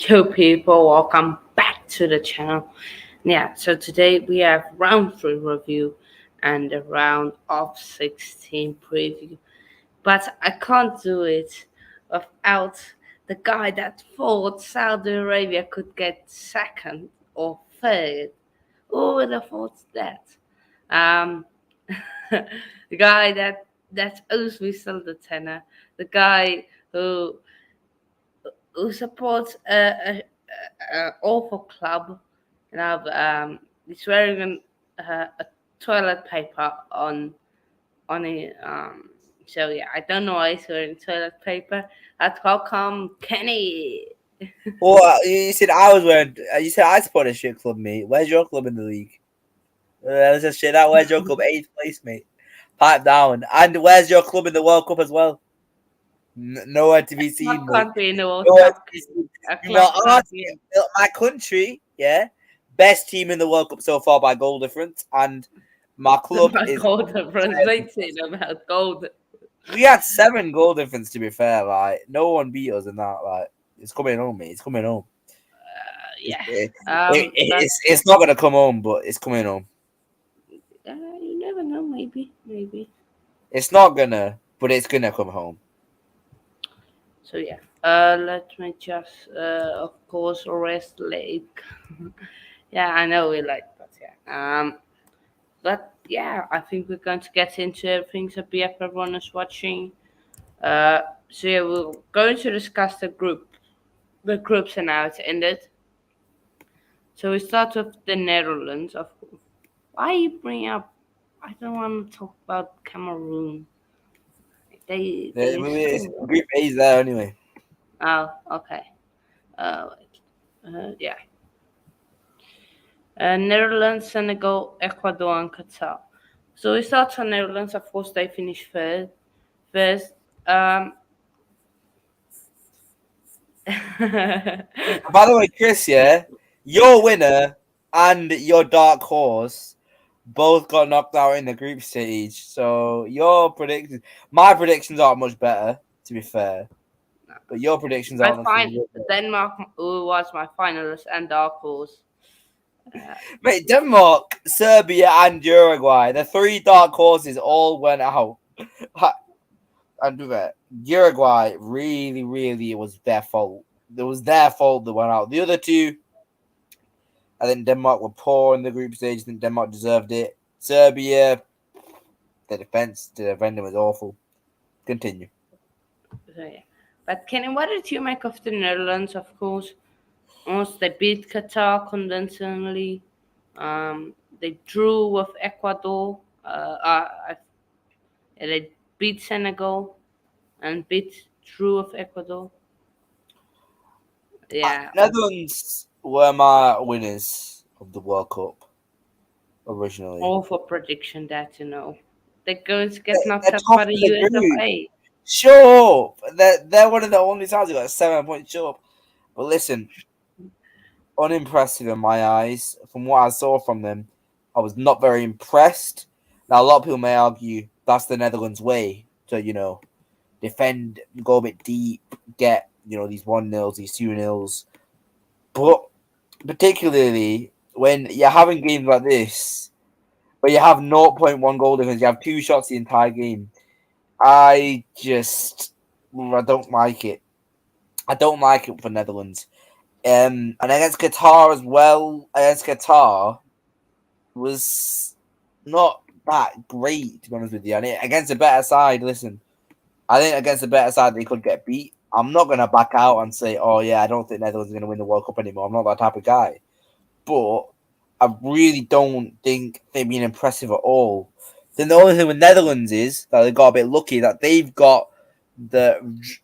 Yo, people, welcome back to the channel. Yeah, so today we have round 3 review and the round of 16 preview. But I can't do it without the guy that thought Saudi Arabia could get second or third. Who would have thought that? Um, the guy that owes me still the tenner. The guy who supports a awful club. You know, he's wearing a toilet paper on it. So yeah, I don't know why he's wearing toilet paper. That's how come Kenny. Well, you said I was wearing. You said I support a shit club, mate. Where's your club in the league? Let's just shit out. Where's your club? 8th place, mate. Pipe down. And where's your club in the World Cup as well? Nowhere to be seen, What mate. country in the World Nowhere Cup? to be seen. A You club know, champion. my country, yeah, best team in the World Cup so far by goal difference, and my club About is. gold difference. They say about gold. We had 7 goal difference. To be fair, like no one beat us in that. Like it's coming home, mate. It's coming home. Yeah. But It's not gonna come home, but it's coming home. you never know. Maybe. It's not gonna, but it's gonna come home. So yeah, let me just, of course, rest leg. Yeah, I know we like, but yeah. But yeah, I think we're going to get into everything that BF everyone is watching. So yeah, we're going to discuss the groups and how it's ended. So we start with the Netherlands. Of course. Why you bring up? I don't want to talk about Cameroon. They still. Group A's there anyway. Oh, okay. Yeah. Netherlands, Senegal, Ecuador, and Qatar. So we start on Netherlands. Of course, they finished third. First. By the way, Chris, yeah, your winner and your dark horse both got knocked out in the group stage. So my predictions aren't much better, to be fair. But your predictions My aren't fine looking good. Denmark who was my finalist and dark horse. Mate, Denmark, Serbia, and Uruguay, the 3 dark horses all went out. And do that. Uruguay really, really, it was their fault. It was their fault that went out. The other 2, I think Denmark were poor in the group stage. I think Denmark deserved it. Serbia, the defending was awful. Continue. So yeah. But Kenny, what did you make of the Netherlands? Of course, once they beat Qatar convincingly. They drew with Ecuador. They beat Senegal and drew with Ecuador. Yeah, Netherlands were my winners of the World Cup originally. all for prediction that they're going to get knocked They're out top by of the the US of group. A. Sure, they're one of the only times they got a 7-point shove. But listen, unimpressive in my eyes. From what I saw from them, I was not very impressed. Now, a lot of people may argue that's the Netherlands way to, defend, go a bit deep, get, these 1-0s, these 2-0s. But particularly when you're having games like this, where you have 0.1 goal difference, you have 2 shots the entire game. I don't like it. I don't like it for Netherlands. And against Qatar as well. Against Qatar was not that great, to be honest with you. And against a better side, listen, I think against a better side they could get beat. I'm not gonna back out and say, oh yeah, I don't think Netherlands are gonna win the World Cup anymore. I'm not that type of guy. But I really don't think they've been impressive at all. Then the only thing with Netherlands is that they got a bit lucky that they've got the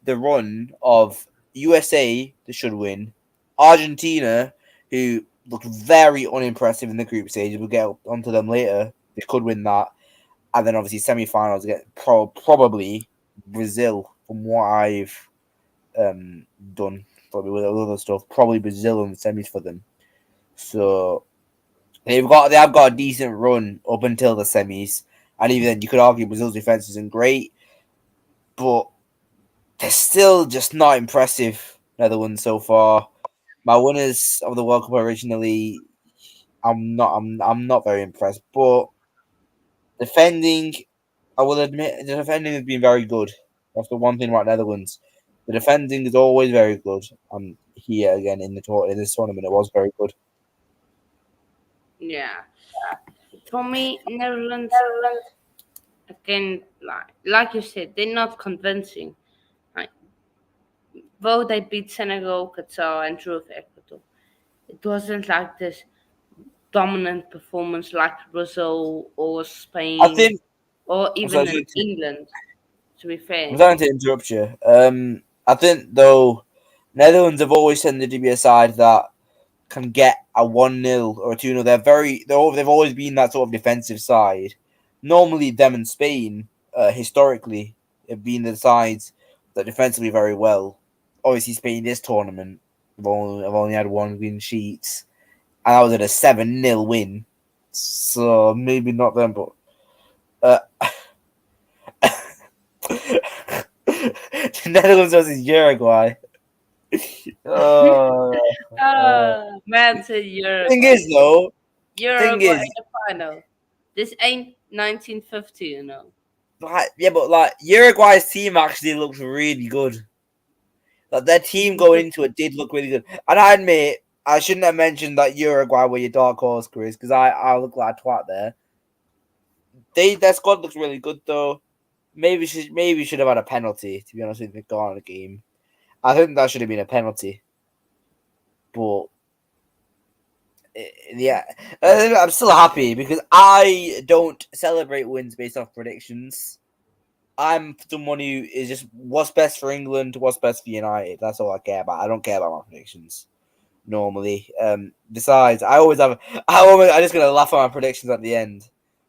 run of USA that should win, Argentina, who looked very unimpressive in the group stage. We'll get onto them later. They could win that, and then obviously semi-finals get probably Brazil. From what I've done, probably with other stuff, probably Brazil in the semis for them. So they have got a decent run up until the semis, and even then you could argue Brazil's defense isn't great, but they're still just not impressive. Netherlands so far. My winners of the World Cup originally, I'm not very impressed. But defending, I will admit, the defending has been very good. That's the one thing about Netherlands. The defending is always very good. Here again in this tournament, it was very good. Yeah. For me, Netherlands again, like you said, they're not convincing. Like, though they beat Senegal, Qatar, and drew with Ecuador, it wasn't like this dominant performance like Brazil or I Spain think. or I'm even sorry in to, England. To be I'm fair, sorry to interrupt you. I think though Netherlands have always tended to be a side that can get a 1-0 or a 2-0. They've always been that sort of defensive side. Normally, them and Spain, historically, have been the sides that defensively very well. Obviously, Spain this tournament have only had one win sheet, and that was at a 7-0 win. So maybe not them, but uh, the Netherlands versus Uruguay. Uh, Man said thing Uruguay. is though, thing Uruguay is in the final. This ain't 1950, you know. like yeah, but like Uruguay's team actually looks really good. Like their team going into it did look really good. And I admit I shouldn't have mentioned that Uruguay were your dark horse, Chris, because I look like a twat there. Their squad looks really good though. Maybe should have had a penalty to be honest with you, gone on the game. I think that should have been a penalty, but yeah, I'm still happy because I don't celebrate wins based off predictions. I'm someone who is just what's best for England, what's best for United. That's all I care about. I don't care about my predictions normally. Besides, I'm just gonna laugh at my predictions at the end.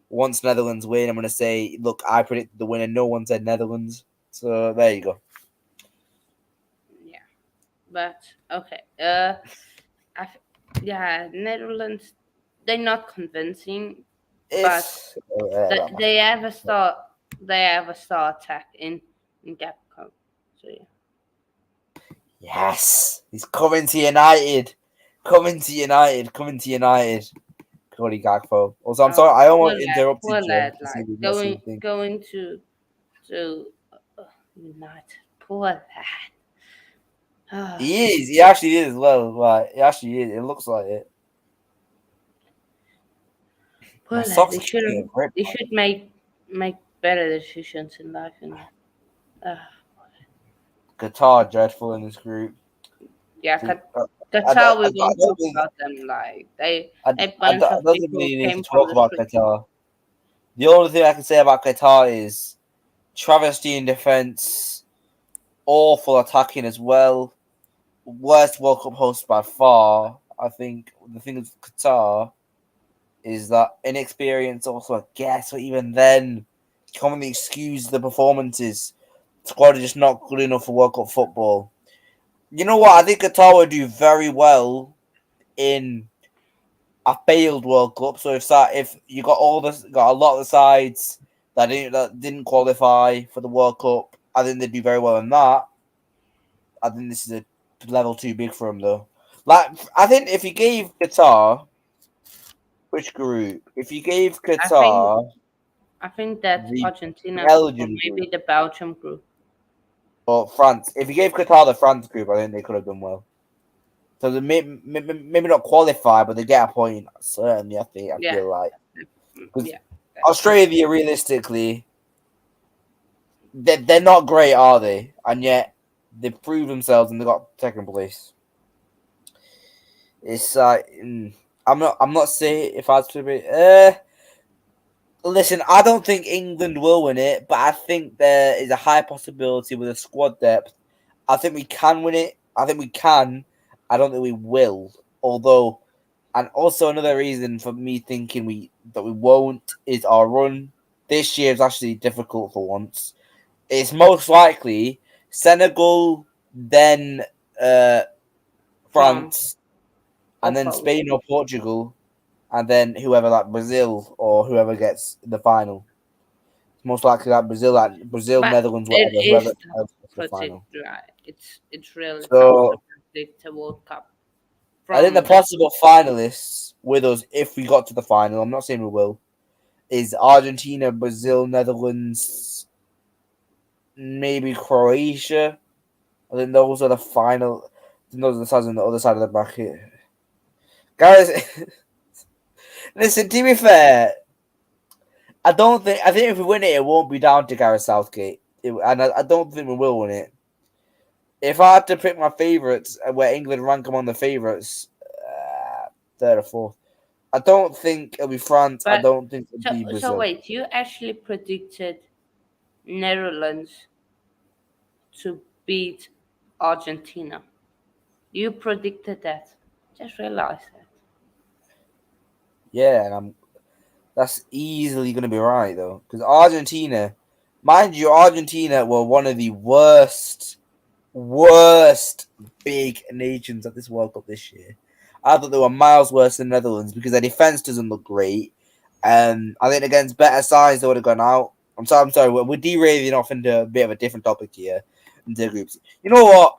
Once Netherlands win, I'm gonna say, look, I predicted the winner. No one said Netherlands, so there you go. Yeah, but okay. I, f- yeah, Netherlands. They're not convincing, but If that matters. they have a star. They have a star attack in Capcom. So yeah. Yes, he's coming to United. Coming to United. Coming to United. Cody Gakpo. Also, I'm sorry, I Poor almost lad, poor interrupted you lad. to see Like if you got going something. going to United. Poor lad. Ah, He is. He actually is as well. Like, he actually is. It looks like it. My poor lad. socks are getting ripped. They should make better decisions in life. You know. Ah, Qatar dreadful in this group. yeah, See, Qatar. We I won't don't talk really, about them. Like I, a I bunch don't, of I don't people really need to came from talk the about street. Qatar. The only thing I can say about Qatar is travesty in defense, awful attacking as well. Worst World Cup host by far. I think the thing with Qatar is that inexperience also, I guess, but even then, commonly excuse the performances. Squad are just not good enough for World Cup football. You know what? I think Qatar would do very well in a failed World Cup. So if you got a lot of the sides that didn't qualify for the World Cup, I think they'd do very well in that. I think this is a level too big for them though. Like I think if you gave Qatar which group? If you gave I think Qatar I think that's the Argentina group or Belgium group maybe the Belgium group. or France, if you gave Qatar the France group, I think they could have done well. So they maybe not qualify, but they get a point. Certainly, I Yeah, feel like because yeah. Australia, realistically, they're not great, are they? And yet they've proved themselves and they got second place. It's like I'm not saying if I was to be. Listen, I don't think England will win it, but I think there is a high possibility with the squad depth. I think we can win it. I think we can. I don't think we will. Although, and also another reason for me thinking we won't is our run this year is actually difficult for once. It's most likely Senegal, then uh, France France, or and then Poland. Spain or Portugal, and then whoever like Brazil or whoever gets the final. It's most likely that Brazil, But Netherlands, it whatever, whoever is tough else to gets the predict. final. Like it's really tough to So predict a World Cup. I think the from possible finalists with us, if we got to the final, I'm not saying we will, is Argentina, Brazil, Netherlands, maybe Croatia. I think those are the final. I think those are the sides on the other side of the bracket. Guys, listen. To be fair, I don't think. I think if we win it, it won't be down to Gareth Southgate, and I don't think we will win it. If I had to pick my favourites, where England rank among the favourites, third or fourth, I don't think it'll be France. I but don't think it'll so be so Brazil. wait, you actually predicted Netherlands to beat Argentina. You predicted that. Just realized that. Yeah, and that's easily going to be right though, because Argentina, mind you, Argentina were one of the worst big nations at this World Cup this year. I thought they were miles worse than the Netherlands because their defense doesn't look great. I think against better sides they would have gone out. I'm sorry. We're derailing off into a bit of a different topic here, into groups. You know what?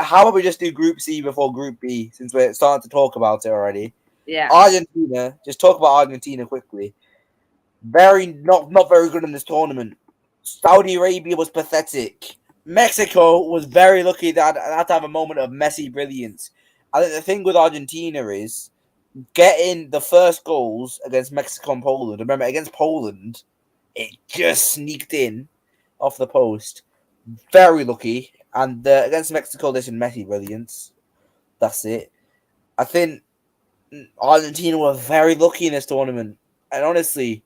How about we just do Group C before Group B, since we're starting to talk about it already? Yeah. Argentina. Just talk about Argentina quickly. Very not very good in this tournament. Saudi Arabia was pathetic. Mexico was very lucky that had to have a moment of messy brilliance. I think the thing with Argentina is getting the first goals against Mexico and Poland. Remember, against Poland, it just sneaked in off the post. Very lucky. And against Mexico, there's some messy brilliance. That's it. I think Argentina were very lucky in this tournament. And honestly,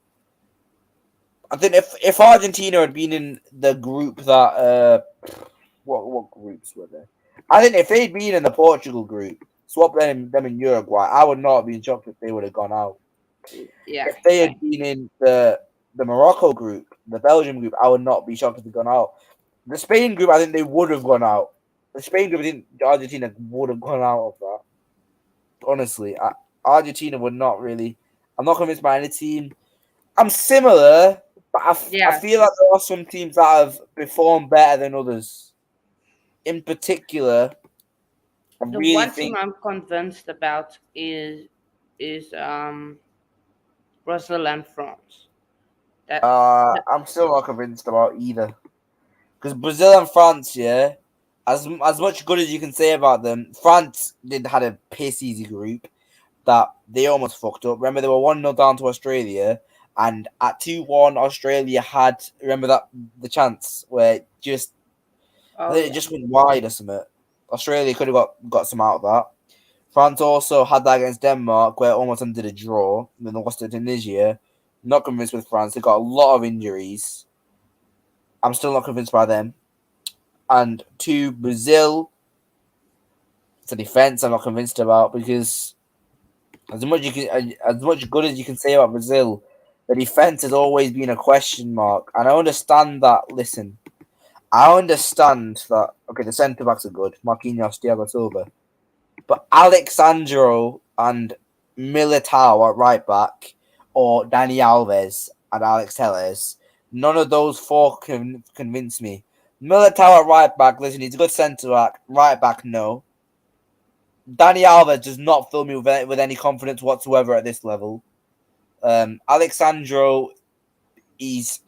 I think if Argentina had been in the group that what groups were there? I think if they'd been in the Portugal group, swap them in Uruguay, I would not have been shocked if they would have gone out. Yeah. If they Same. had been in the Morocco group, the Belgium group, I would not be shocked if they'd gone out. The Spain group, I think they would have gone out. The Spain group, I think Argentina would have gone out of that. Honestly, Argentina would not really. I'm not convinced by any team. I'm similar, but I Yeah. feel like there are some teams that have performed better than others. In particular, I The really one team think I'm convinced about is Brazil and France. That, that I'm still not convinced about either. Because Brazil and France, yeah, as much good as you can say about them, France did had a piss easy group that they almost fucked up. Remember, they were 1-0 down to Australia, and at 2-1, Australia had, remember that, the chance where I oh think it yeah. just went wide or something. Australia could have got some out of that. France also had that against Denmark, where it almost ended a draw, and then they lost to Tunisia. Not convinced with France. They got a lot of injuries. I'm still not convinced by them. And to Brazil, it's a defense I'm not convinced about because as much good as you can say about Brazil, the defense has always been a question mark. And I understand that. Listen, I understand that. Okay, the centre backs are good, Marquinhos, Thiago Silva, but Alexandro and Militao at right back, or Dani Alves and Alex Telles, none of those four can convince me. Militao at right back, listen, he's a good centre back. Right back, no. Dani Alves does not fill me with any confidence whatsoever at this level. Alexandro, it's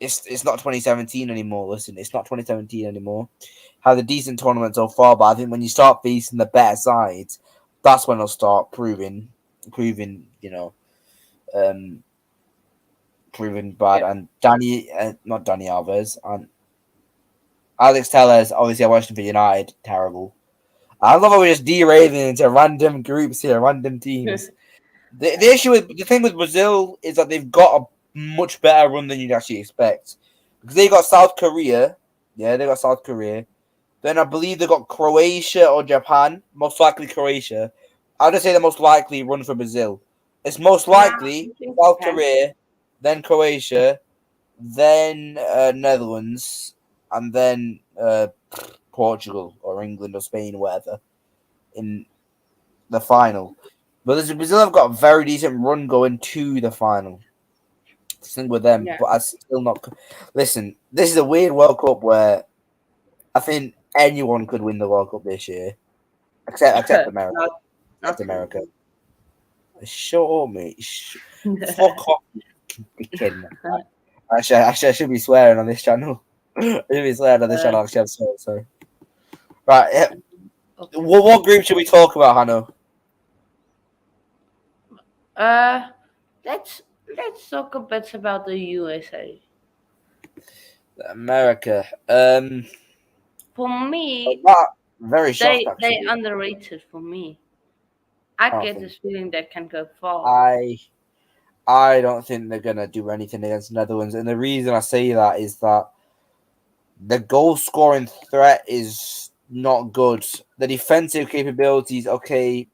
not 2017 anymore. Listen, it's not 2017 anymore. Had a decent tournament so far, but I think when you start facing the better sides, that's when they'll start proving, um, proving bad. Yeah. And not Danny Alves, and Alex Telles. Obviously, I watched him for United. Terrible. I love how we're just derailing into random groups here, random teams. The issue with the thing with Brazil is that they've got a much better run than you'd actually expect because they got South Korea. Yeah, they got South Korea. Then I believe they got Croatia or Japan. Most likely Croatia. I'll just say the most likely run for Brazil. It's most Nah, likely I think South Japan. Korea, then Croatia, then Netherlands, and then Portugal or England or Spain, or whatever, in the final. But Brazil have got a very decent run going to the final. Thing with them, Yeah. but I still not. Listen, this is a weird World Cup where I think anyone could win the World Cup this year, except America. That's Not for America. Shut up, mate. me. Fuck off, you dickhead, man. Actually, I should be swearing on this channel. I should be swearing on this uh, channel. Actually, I'm sorry. Right. Yeah. okay. What group should we talk about, Hannah? Uh, let's let's talk a bit about the USA. America. For me, That very shocked they actually. underrated for me. I I don't get think this feeling they can go far. I I don't think they're gonna do anything against the Netherlands, and the reason I say that is that the goal scoring threat is not good. The defensive capabilities, okay,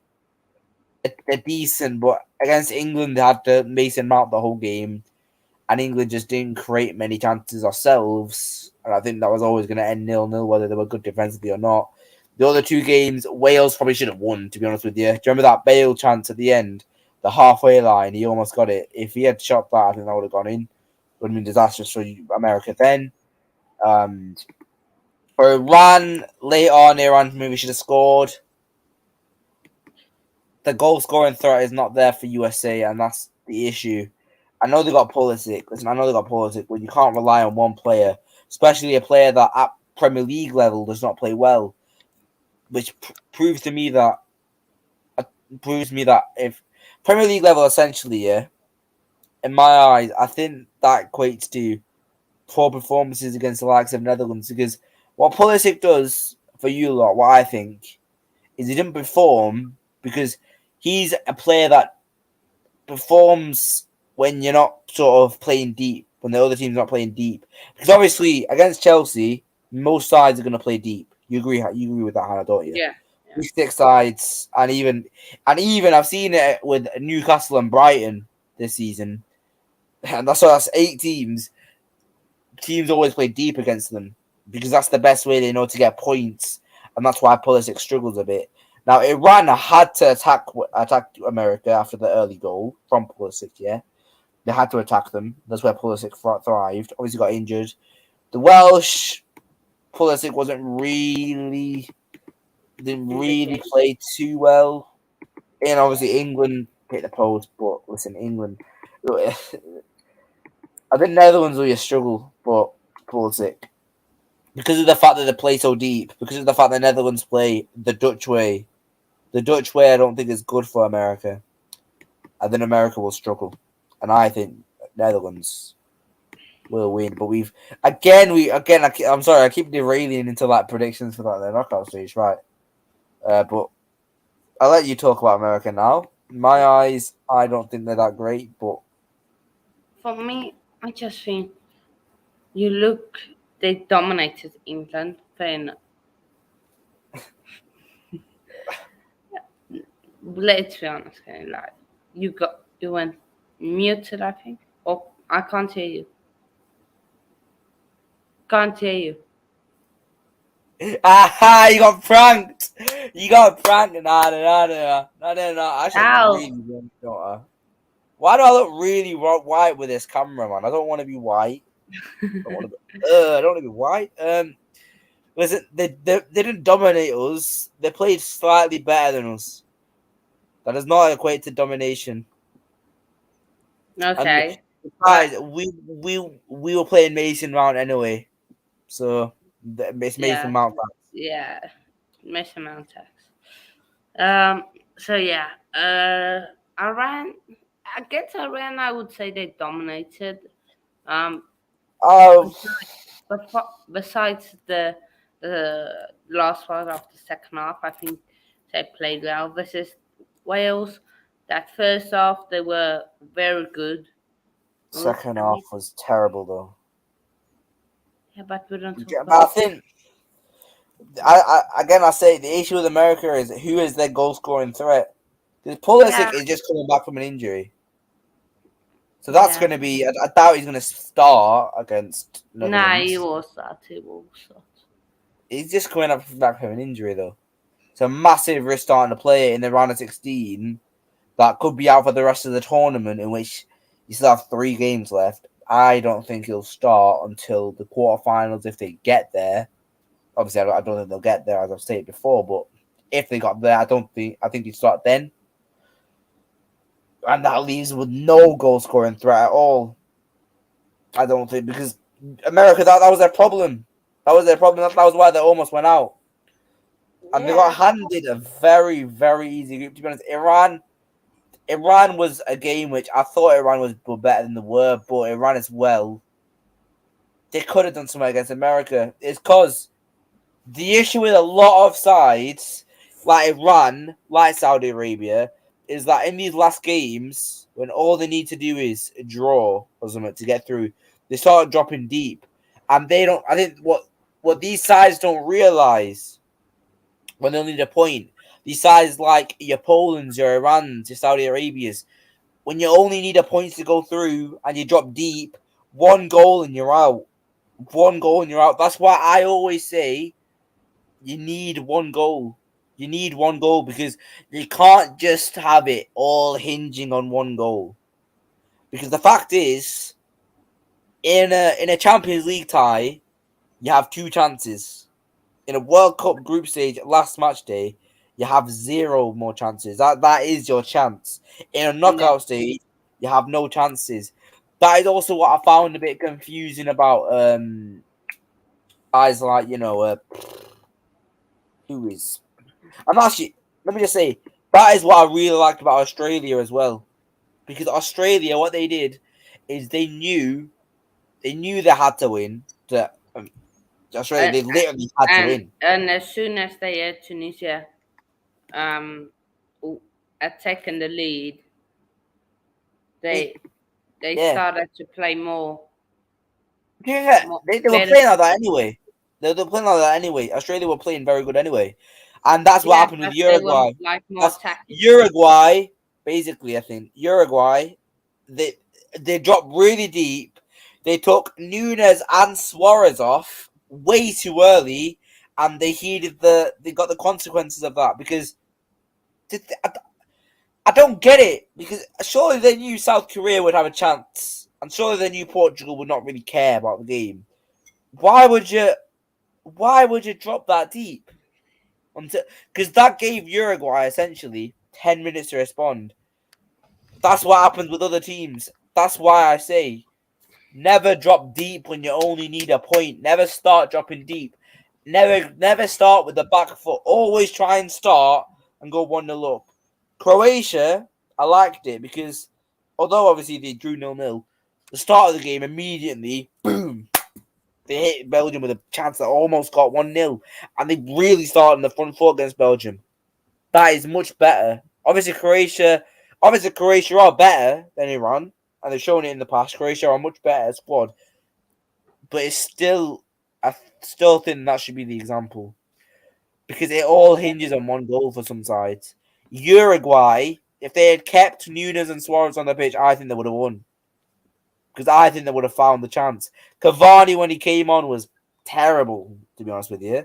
they're decent, but against England they had to Mason Mount the whole game, and England just didn't create many chances ourselves. And I think that was always going to end 0-0, whether they were good defensively or not. The other two games, Wales probably should have won, to be honest with you. Do you remember that Bale chance at the end? The halfway line, he almost got it. If he had shot that, I think that would have gone in. Would have been disastrous for America then. And for Iran, late on, Iran maybe should have scored. The goal scoring threat is not there for USA, and that's the issue. I know they got Pulisic. Listen, I know they got Pulisic, but you can't rely on one player, especially a player that at Premier League level does not play well, which proves me that if Premier League level essentially, yeah, in my eyes, I think that equates to poor performances against the likes of Netherlands because what Pulisic does for you lot, what I think, is he didn't perform because he's a player that performs when you're not sort of playing deep, when the other team's not playing deep. Because obviously against Chelsea, most sides are going to play deep. You agree? You agree with that, Hannah, don't you? Yeah, yeah, We stick sides, and even I've seen it with Newcastle and Brighton this season, and that's 8 teams. Teams always play deep against them because that's the best way they know to get points, and that's why Pulisic struggles a bit. Now Iran had to attack America after the early goal from Pulisic. Yeah, they had to attack them. That's where Pulisic thrived. Obviously, got injured. The Welsh Pulisic didn't in the really game. play too well. And obviously England hit the post, but listen, England. I think Netherlands will be a struggle, but Pulisic because of the fact that they play so deep, because of the fact that Netherlands play the Dutch way. The Dutch way, I don't think is good for America. I think America will struggle, and I think Netherlands will win. But I'm sorry, I keep derailing into like predictions for that the knockout stage, right? But I'll let you talk about America now. In my eyes, I don't think they're that great, but For me, I just think you look. They dominated England. Fair enough. Let's be honest, okay, like you went muted. I think. Oh, I can't hear you. Can't hear you. aha, you got pranked. You got pranked. No. Actually, I Ow! really don't. Why do I look really white with this camera, man? I don't want to be white. I don't want to be. I don't want to be white. Listen, they didn't dominate us. They played slightly better than us. That does not equate to domination. And Okay, but besides, we were playing Mason Mount anyway, so it's Mason yeah, Mount. yeah, measurement tax. Um. So yeah. Iran. Against Iran, I would say they dominated. Um. Oh, Besides the last part of the second half, I think they played well versus Wales. That first half, they were very good. second I half mean, was terrible though. yeah, but we don't talk Yeah, but I about. think I say the issue with America is who is their goal scoring threat. Because Yeah, Pulisic is just coming back from an injury, so that's yeah. going to be. I doubt he's going to start against Nah, he Netherlands. was that. He was that. He's just coming back from an injury though. It's a massive risk starting to play in the round of 16 that could be out for the rest of the tournament, in which you still have 3 games left. I don't think he'll start until the quarterfinals if they get there. Obviously, I don't think they'll get there, as I've stated before, but if they got there. I think they start then, and that leaves with no goal scoring threat at all. I don't think because America that was their problem. That was their problem. That was why they almost went out, and they got Yeah, handed a very very easy group. To be honest, Iran was a game which I thought Iran was better than they were, but Iran as well. They could have done something against America. It's because the issue with a lot of sides, like Iran, like Saudi Arabia, is that in these last games, when all they need to do is draw or something to get through, they start dropping deep, and they don't. I think what these sides don't realize when they need a point, these sides like your Poland's, your Iran's, your Saudi Arabia's, when you only need a point to go through and you drop deep, one goal and you're out. One goal and you're out. That's why I always say you need one goal. You need one goal because you can't just have it all hinging on one goal. Because the fact is, in a Champions League tie, you have two chances. In a World Cup group stage last match day, you have zero more chances. That is your chance. In a yeah. knockout stage, you have no chances. That is also what I found a bit confusing about guys like who is. I'm actually let me just say that is what I really liked about Australia as well, because Australia what they did is they knew they had to win. Australia And they literally had to win. as soon as they had Tunisia um attacking the lead, They they they yeah. started to play Yeah, more they were better. playing like that anyway. They were playing like that anyway. Australia were playing very good anyway, and that's what Yeah, happened with but they were Uruguay. like more That's tactical. Uruguay, basically. I think Uruguay, they they dropped really deep. They took Nunes and Suarez off way too early, and they got the consequences of that because I don't get it because surely they knew South Korea would have a chance, and surely they knew Portugal would not really care about the game. Why would you? Why would you drop that deep? Until because that gave Uruguay essentially 10 minutes to respond. That's what happens with other teams. That's why I say never drop deep when you only need a point. Never start dropping deep. Never start with the back foot. Always try and start and go 1-0 up. Croatia, I liked it because although obviously they drew 0-0, the start of the game immediately, boom, they hit Belgium with a chance that almost got 1-0. And they really started in the front foot against Belgium. That is much better. Obviously Croatia are better than Iran, and they've shown it in the past. Croatia are a much better squad, but it's still, I still think that should be the example because it all hinges on one goal for some sides. Uruguay, if they had kept Nunes and Suarez on the pitch, I think they would have won because I think they would have found the chance. Cavani, when he came on, was terrible, to be honest with you.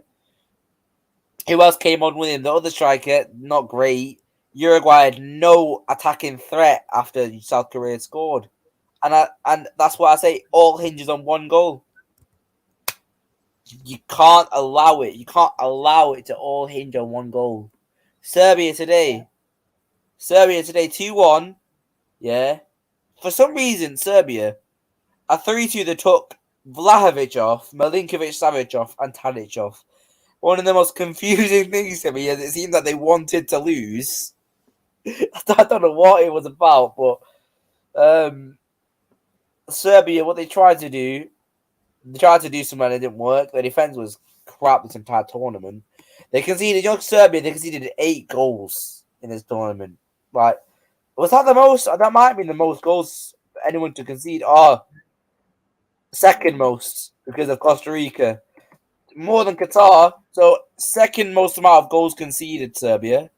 Who else came on with him? The other striker, not great. Uruguay had no attacking threat after South Korea scored. And that's why I say all hinges on one goal. You can't allow it. You can't allow it to all hinge on one goal. Serbia today. Serbia today 2-1. Yeah. For some reason, Serbia, a 3-2 that took Vlahovic off, Milinkovic Savic off, and Tadic off. One of the most confusing things to me is it seemed that they wanted to lose. I don't know what it was about, but Serbia, what they tried to do something and it didn't work. Their defense was crap this entire tournament. They conceded, Serbia, they conceded 8 goals in this tournament. Like, was that the most? That might have been the most goals for anyone to concede. Oh, second most because of Costa Rica. More than Qatar. So, second most amount of goals conceded, Serbia.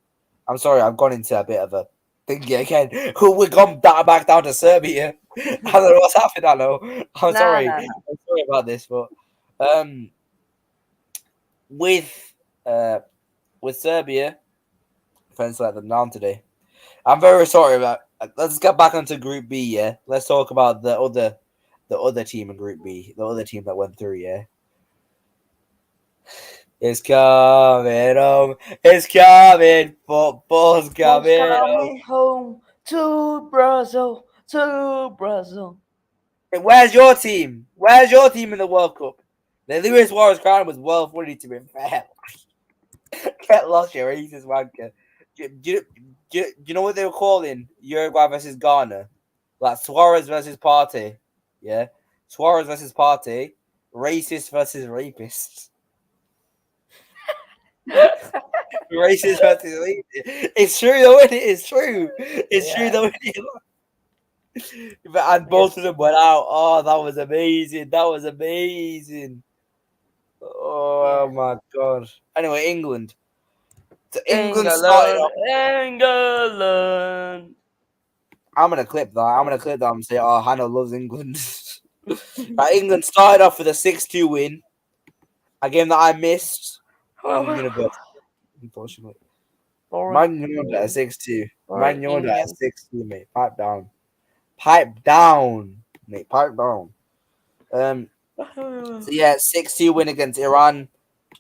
I'm sorry, I've gone into a bit of a thingy again. We've gone back down to Serbia. I don't know what's happened. I know. I'm No, sorry. no, no. I'm sorry about this, but um, with uh, with Serbia, friends let them down today. I'm very sorry about. Let's get back onto Group B. Yeah, let's talk about the other team in Group B, the other team that went through. Yeah, It's coming home. It's coming. Football's What's coming home. coming home to Brazil, to Brazil. Hey, where's your team? Where's your team in the World Cup? The Luis Suarez crown was well funny to be fair. Get lost, you racist wanker. Do you know what they were calling Uruguay versus Ghana? Like Suarez versus Partey. Yeah? Suarez versus Partey. Racist versus rapists. Racist versus rapists. It's true though, isn't it? It's true. It's true Yeah, though, isn't it? And both of yes. them went out. Oh, that was amazing. That was amazing. Oh Yeah. my god. Anyway, England. So England started England, off. England. I'm gonna clip that. I'm Yeah. gonna clip that and say, "Oh, Hannah loves England." Right, England started off with a 6-2 win, a game that I missed in university, unfortunately. Boring, Man United at boring, 6-2. boring Man United at England. 6-2, mate. Pipe down. Pipe down, mate. Pipe down. Um. So yeah, 6-2 win against Iran.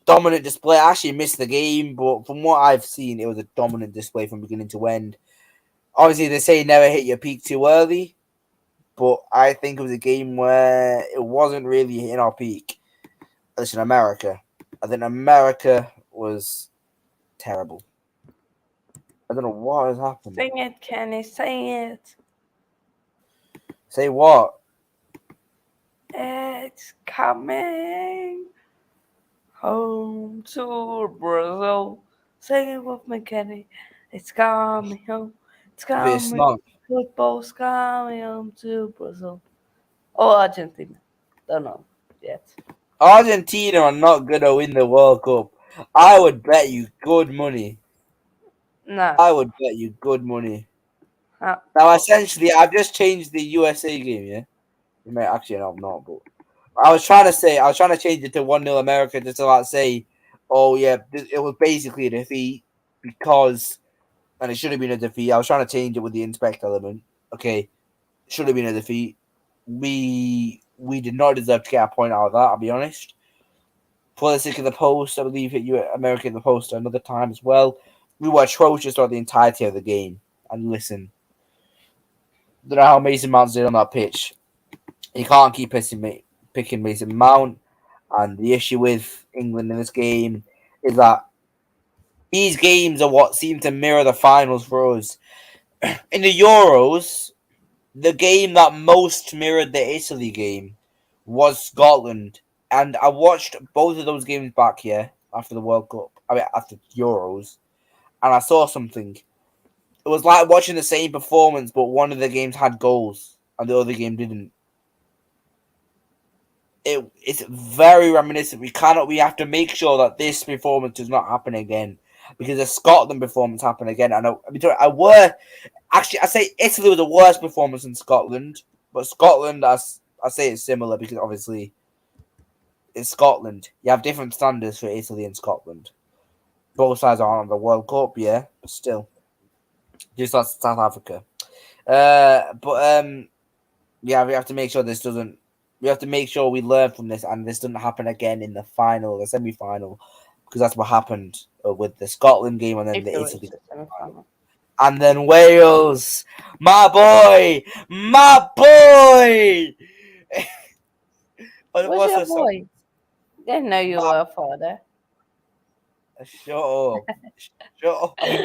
Dominant display. I actually missed the game, but from what I've seen, it was a dominant display from beginning to end. Obviously, they say never hit your peak too early, but I think it was a game where it wasn't really hitting our peak. Listen, America. I think America was terrible. I don't know what has happened. Sing it, Kenny, sing it. Say what? It's coming home to Brazil. Sing it with me, Kenny. It's coming home. It's But it's coming. not. Football's coming home to Brazil. Oh, Argentina. Don't know yet. Argentina are not going to win the World Cup. I would bet you good money. No. I would bet you good money. Uh, Now, essentially, I've just changed the USA game, yeah? You may actually, no, I'm not, but I was trying to change it to 1-0 America just to like say, oh, yeah, it was basically a defeat because, and it should have been a defeat. I was trying to change it with the inspect element. Okay, should have been a defeat. We did not deserve to get a point out of that, I'll be honest. For the sake of the post, I believe hit you America in the post another time as well. We were atrocious throughout the entirety of the game. And listen, don't know how Mason Mount's did on that pitch. He can't keep picking Mason Mount. And the issue with England in this game is that these games are what seem to mirror the finals for us. In the Euros, the game that most mirrored the Italy game was Scotland. And I watched both of those games back here after the World Cup. I mean, after Euros. And I saw something. It was like watching the same performance, but one of the games had goals and the other game didn't. It's very reminiscent. We have to make sure that this performance does not happen again. Because the Scotland performance happened again. I say Italy was the worst performance in Scotland, but Scotland, I say it's similar because obviously it's Scotland. You have different standards for Italy and Scotland. Both sides aren't on the World Cup, yeah, but still, just like South Africa. But yeah, we have to make sure this doesn't. We have to make sure we learn from this, and this doesn't happen again in the final, the semi-final, because that's what happened with the Scotland game and then if the there Italy is a final, semi-final. and then Wales, my boy, my boy. Who's What's your the song? boy? Didn't know you My, were a father. shut up,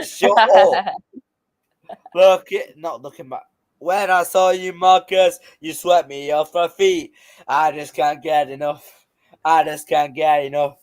shut up. Not looking back. When I saw you, Marcus, you swept me off my feet. I just can't get enough. I just can't get enough.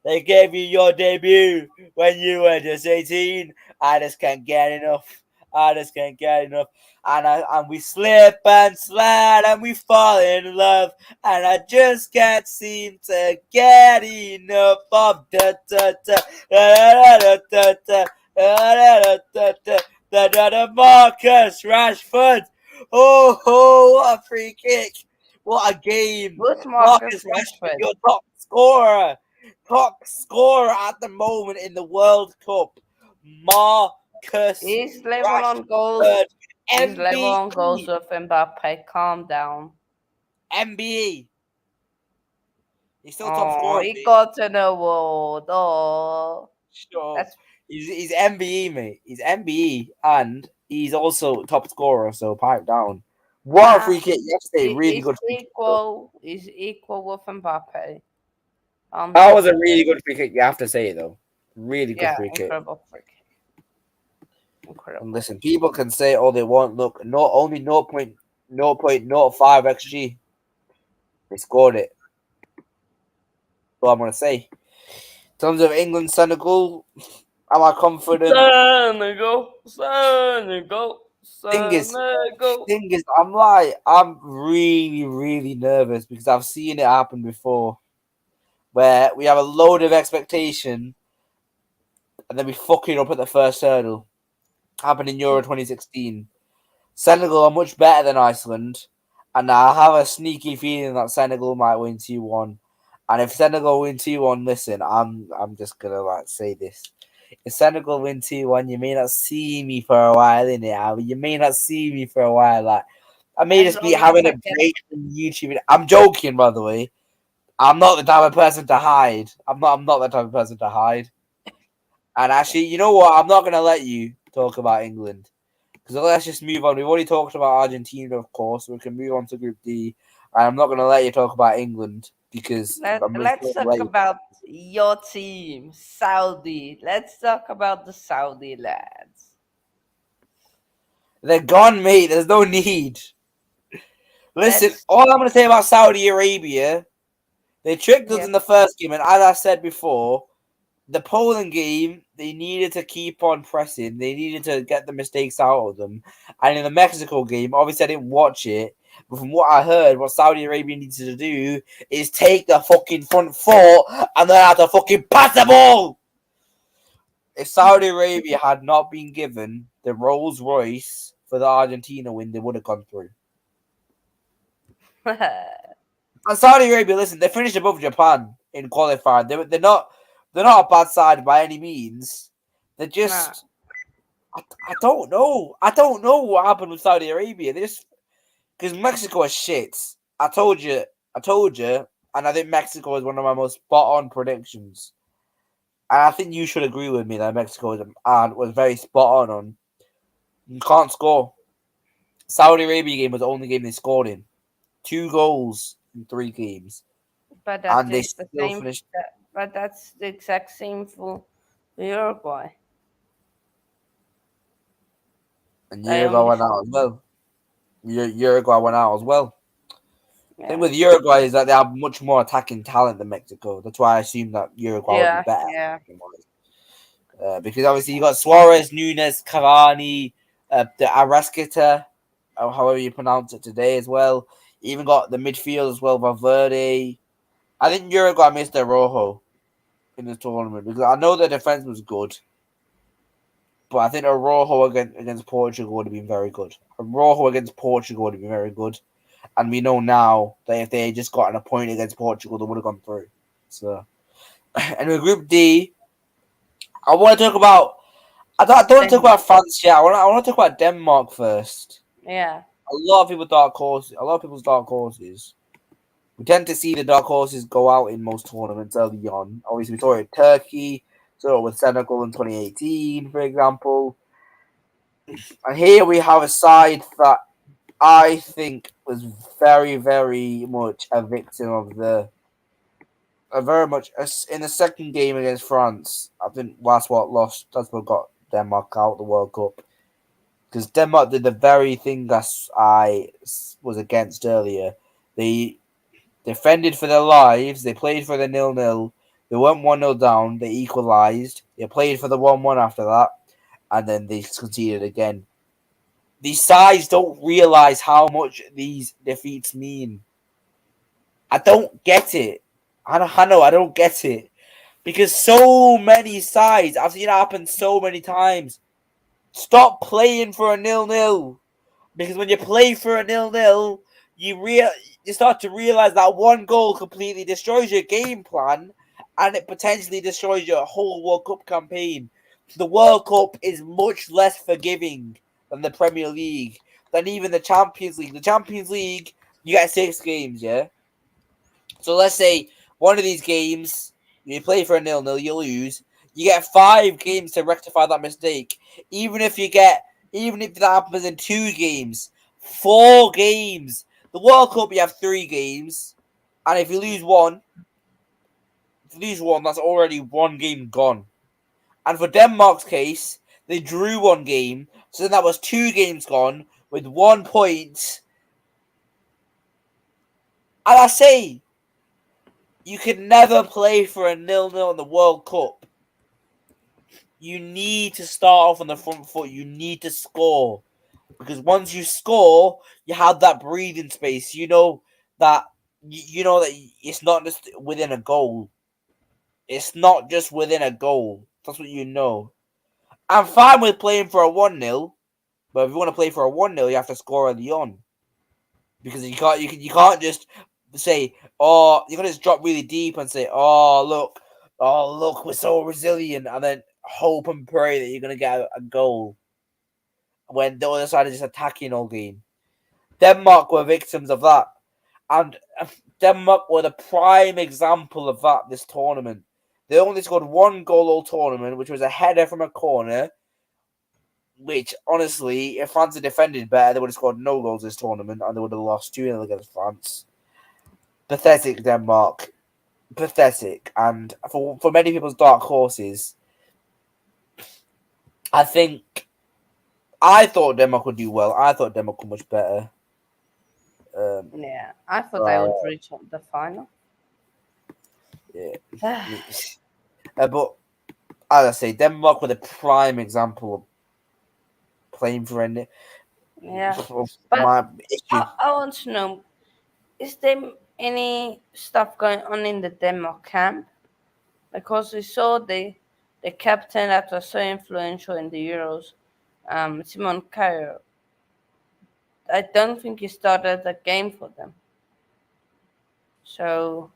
They gave you your debut when you were just 18. I just can't get enough. I just can't get enough. And we slip and slide and we fall in love. And I just can't seem to get enough of da da da da da da da da da da da Marcus Rashford. Oh, what a free kick. What a game. Who's Marcus Marcus Rashford, Rashford? your top scorer. Top scorer at the moment in the World Cup. Marcus He's level on goals. Rashford. He's level on goals MBE. with Mbappe. Calm down. MBE. He's still top Oh, scorer. he got an award. Oh, Sure. that's He's MBE, mate. He's MBE, and he's also top scorer. So pipe down. What a nah. free kick yesterday! Really It's good free kick. Though. equal. It's equal with Mbappe. That was a Unfortunately, really good free kick. You have to say it though. Really good yeah, free kick. incredible freak, And incredible. listen, people can say all they want. Look, not only 0.0.05 xg. They scored it. What I'm gonna say. In terms of England, Senegal, am I confident? Senegal, Senegal, Thing is, Senegal. I'm really, really nervous because I've seen it happen before, where we have a load of expectation and then we fuck it up at the first hurdle. Happened in Euro 2016. Senegal are much better than Iceland, and I have a sneaky feeling that Senegal might win 2-1. And if Senegal win 2-1, listen, I'm just gonna say this. If Senegal win 2-1, you may not see me for a while in it. You may not see me for a while. Like I may As just be long as having I a get, break from YouTube. I'm joking, by the way. I'm not the type of person to hide. I'm not the type of person to hide. And actually, you know what? I'm not gonna let you talk about England. Because let's just move on. We've already talked about Argentina, of course. So we can move on to Group D. And I'm not going to let you talk about England because I'm just let's going to talk let you. about your team, Saudi. Let's talk about the Saudi lads. They're gone, mate. There's no need. Listen, Let's all I'm going to say about Saudi Arabia, they tricked us yeah. in the first game. And as I said before, the Poland game, they needed to keep on pressing. They needed to get the mistakes out of them. And in the Mexico game, obviously I didn't watch it, but from what I heard, what Saudi Arabia needs to do is take the fucking front foot and then have to fucking pass the ball. If Saudi Arabia had not been given the Rolls Royce for the Argentina win, they would have gone through. And Saudi Arabia, listen, they finished above Japan in qualifying. They're not a bad side by any means. They're Nah, just I don't know. I don't know what happened with Saudi Arabia. They just because Mexico is shit. I told you. I told you. And I think Mexico is one of my most spot on predictions. And I think you should agree with me that Mexico was very spot on. You can't score. Saudi Arabia game was the only game they scored in. 2 goals in 3 games. but that And they is the still same. finished. But that's the exact same for Uruguay. And They Uruguay only went out as scored. well. Uruguay went out as well. The thing Yeah, with Uruguay is that they have much more attacking talent than Mexico. That's why I assume that Uruguay would be yeah, better. yeah. Because obviously you got Suarez, Nunes, Cavani, the Arrasqueta, or however you pronounce it today as well. You even got the midfield as well, Valverde. I think Uruguay missed their Rojo in the tournament because I know their defense was good, but I think a Rojo against Portugal would have been very good. A Rojo against Portugal would have been very good. And we know now that if they had just gotten a point against Portugal, they would have gone through. So, and in Group D, I want to talk about. I don't want to talk Denmark. about France yet. I want to talk about Denmark first. Yeah, A lot of people dark horses. A lot of people's dark horses. We tend to see the dark horses go out in most tournaments early on. Obviously, we saw it in Turkey, saw it with Senegal in 2018, for example. And here we have a side that I think was very, very much a victim of very much in the second game against France. I think that's what lost. That's what got Denmark out the World Cup because Denmark did the very thing that I was against earlier. They defended for their lives. They played for the 0-0. They went 1-0 down. They equalised. They played for the 1-1 after that, and then they conceded again. These sides don't realise how much these defeats mean. I don't get it. I know I don't get it. Because so many sides, I've seen it happen so many times. Stop playing for a 0-0. Because when you play for a 0-0, you start to realize that one goal completely destroys your game plan and it potentially destroys your whole World Cup campaign. The World Cup is much less forgiving than the Premier League, than even the Champions League. The Champions League, you get 6 games, yeah? So let's say one of these games, you play for a 0-0, you lose. You get 5 games to rectify that mistake. Even if that happens in 2 games, 4 games. The World Cup, you have 3 games, and if you lose one, that's already 1 game gone. And for Denmark's case, they drew 1 game, so then that was 2 games gone with 1 point. And I say, you can never play for a 0-0 in the World Cup. You need to start off on the front foot. You need to score. Because once you score, you have that breathing space. That it's not just within a goal. It's not just within a goal. That's what you know. I'm fine with playing for a 1-0, but if you want to play for a 1-0, you have to score early on. Because you can't just say, oh, you can just drop really deep and say, oh look, we're so resilient, and then hope and pray that you're gonna get a goal when the other side is just attacking all game. Denmark were victims of that, and Denmark were the prime example of that this tournament. They only scored 1 goal all tournament, which was a header from a corner. Which, honestly, if France had defended better, they would have scored no goals this tournament, and they would have lost 2-0 against France. Pathetic, Denmark. Pathetic. And for many people's dark horses, I thought Denmark would do well. I thought Denmark would much better. Yeah, I thought I But, would reach the final. yeah. Yeah, But, as I say, Denmark were the prime example of playing for but my issue. I want to know: is there any stuff going on in the Denmark camp? Because we saw the captain that was so influential in the Euros, Simon Kjaer. I don't think he started the game for them. So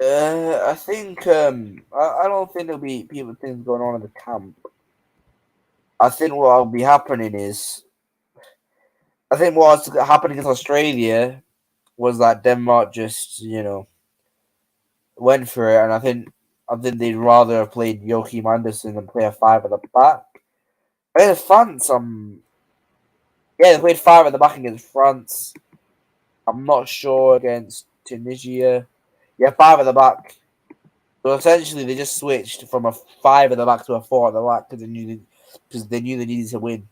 I think I don't think there'll be things going on in the camp. I think what will be happening is I think what's happening against Australia was that Denmark just went for it, and I think they'd rather have played Joachim Andersen than play a 5 at the back. Against France, yeah, they played 5 at the back against France. I'm not sure against Tunisia. Yeah, 5 at the back. So essentially, they just switched from a 5 at the back to a 4 at the back because they knew they needed to win,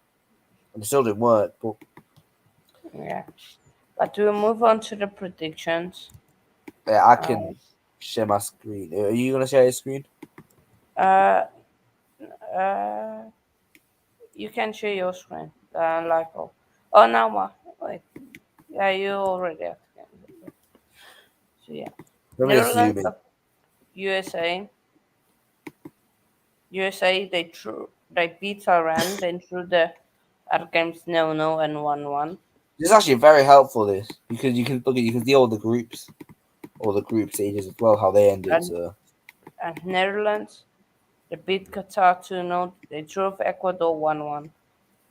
and it still didn't work. But yeah, but we'll move on to the predictions. yeah, I Uh, can share my screen. Are you gonna share your screen? uh, uh, you can share your screen. Oh, now what? Wait, yeah, you already have. So yeah, Let me just zoom Netherlands, in. USA, USA. They beat Iran. They drew the other games 0-0 and 1-1. This is actually very helpful. This because you can see all the group stages as well, how they ended. And So Netherlands, they beat Qatar 2-0. They drove Ecuador 1-1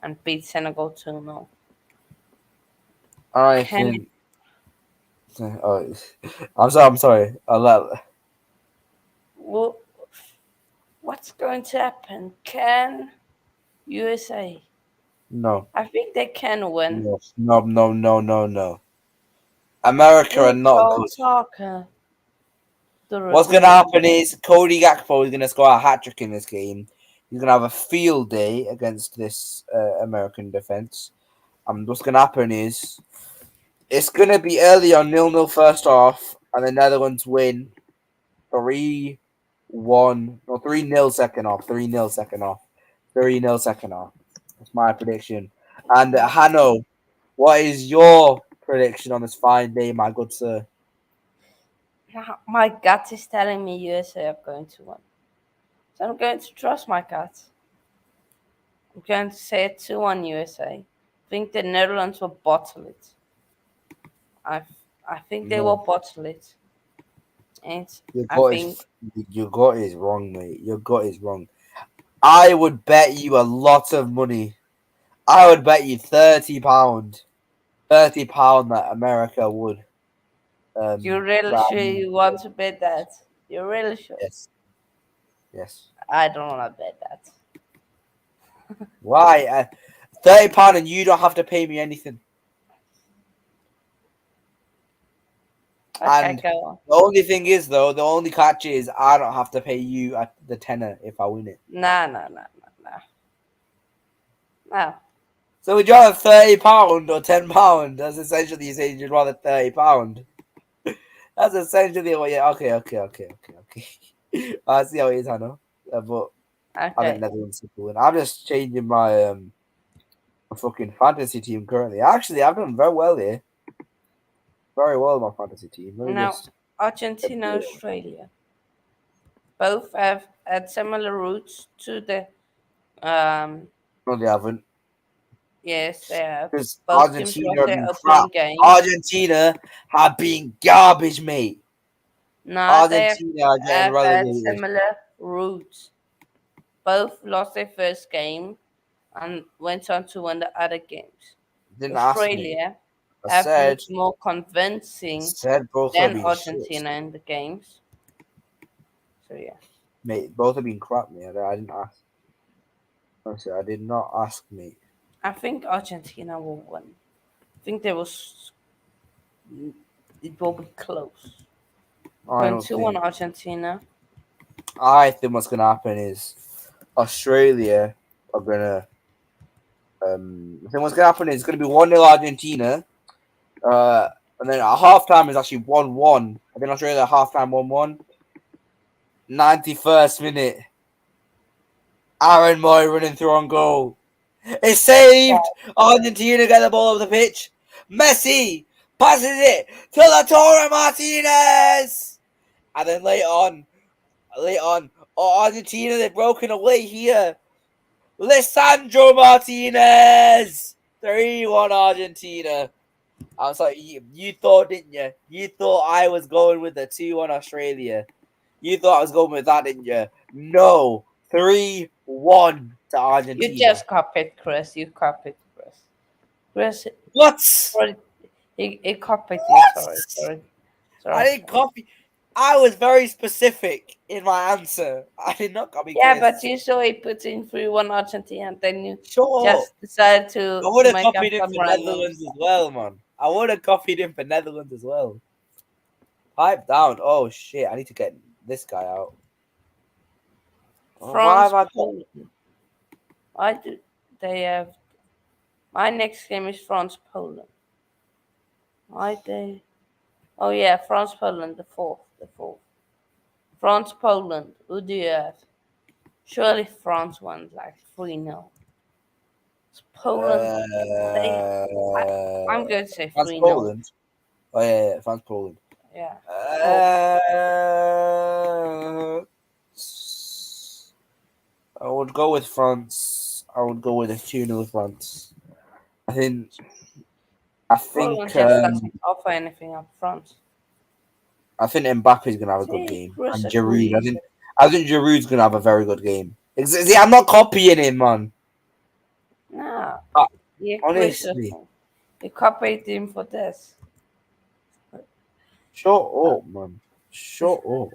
and beat Senegal 2-0. I Can think. Oh, I'm sorry. I'm sorry. wh- what's going to happen? Can USA? No, I think they can win. no, no, no, no, no, no. America are It's not all good. soccer. What's gonna happen is Cody Gakpo is gonna score a hat trick in this game. He's gonna have a field day against this American defense. What's gonna happen is it's gonna be early on 0-0 first half, and the Netherlands win 3-1 or 3-0 second half. 3-0 second half. 3-0 second half. That's my prediction. And Hanno, what is your prediction on this fine day, my good sir? My gut is telling me USA are going to win. So I'm going to trust my gut. I'm going to say it 2-1 USA. I think the Netherlands will bottle it. I, I think they will No, bottle it. And your I gut think is your gut is wrong, mate. Your gut is wrong. I would bet you a lot of money. I would bet you £30, £30 that America would You really sure Brown. you want to bet that? You're really sure? Yes, yes. I don't want to bet that. Why? £30 and you don't have to pay me anything. Okay, And go on. the only thing is, though, the only catch is I don't have to pay you at the tenner if I win it. No, no, no, no, no. No. So would you rather £30 or £10? That's essentially you saying you'd rather £30. That's essentially what. Yeah. Okay. I see how it is. I know, but I think Okay. Netherlands will win. I'm just changing my fucking fantasy team currently. Actually, I've done very well here. Very well in my fantasy team. Let me Now, just. Argentina, Australia. Both have had similar routes to the. No, they haven't. Yes, they have. Because Both teams Argentina lost have their been crap. opening games. Argentina have been garbage, mate. No, Argentina are getting have had relegated. similar routes. Both lost their first game and went on to win the other games. Didn't ask me. Australia I have said, looked more convincing both have than been shit. Argentina in the games. So yeah, Mate, both have been crap, mate. I didn't ask. Honestly, I did not ask, mate. I think Argentina will win. I think it will be close. I Going don't 2-1 think. Argentina. I think what's gonna happen is Australia are gonna. I think what's gonna happen is it's gonna be 1-0 Argentina. And then at halftime is actually 1-1. I think Australia at halftime 1-1. 91st minute. Aaron Moy running through on goal. It's saved. Argentina get the ball over the pitch. Messi passes it to Lautaro Martinez. And then later on, Argentina, they've broken away here. Lisandro Martinez. 3-1 Argentina. I was like, you thought, didn't you? You thought I was going with the 2-1 Australia. You thought I was going with that, didn't you? No. 3-1 to You Argentina. just copied Chris. You copied Chris. Chris, What? sorry, he copied you. What? I Sorry. didn't copy. I was very specific in my answer. I did not copy Yeah, but Chris. you saw he put in 3-1 Argentina, and then you Shut up. just decided I to would have make up copied him some for random Netherlands as stuff. well, man. I would have copied him for Netherlands as well. Pipe down. Oh, shit. I need to get this guy out. Why have France, I got... Poland. Why do they have? My next game is France, Poland. Why they? Oh yeah, France, Poland, the fourth. France, Poland. Who do you have? Surely France won like 3-0. Poland, they. I, I'm going to say France 3-0. Poland. Oh, yeah. France Poland. Yeah. Oh, Uh, I would go with France. I would go with a 2-0 France. I think. I Poland think. just Um, doesn't offer anything up front. I think Mbappe's gonna have a good See, game, Chris and Giroud. I agrees. think. I think Giroud's gonna have a very good game. See, I'm not copying him, man. No, Uh, he agrees with honestly, me. You copied him for this. shut up, man. Shut up.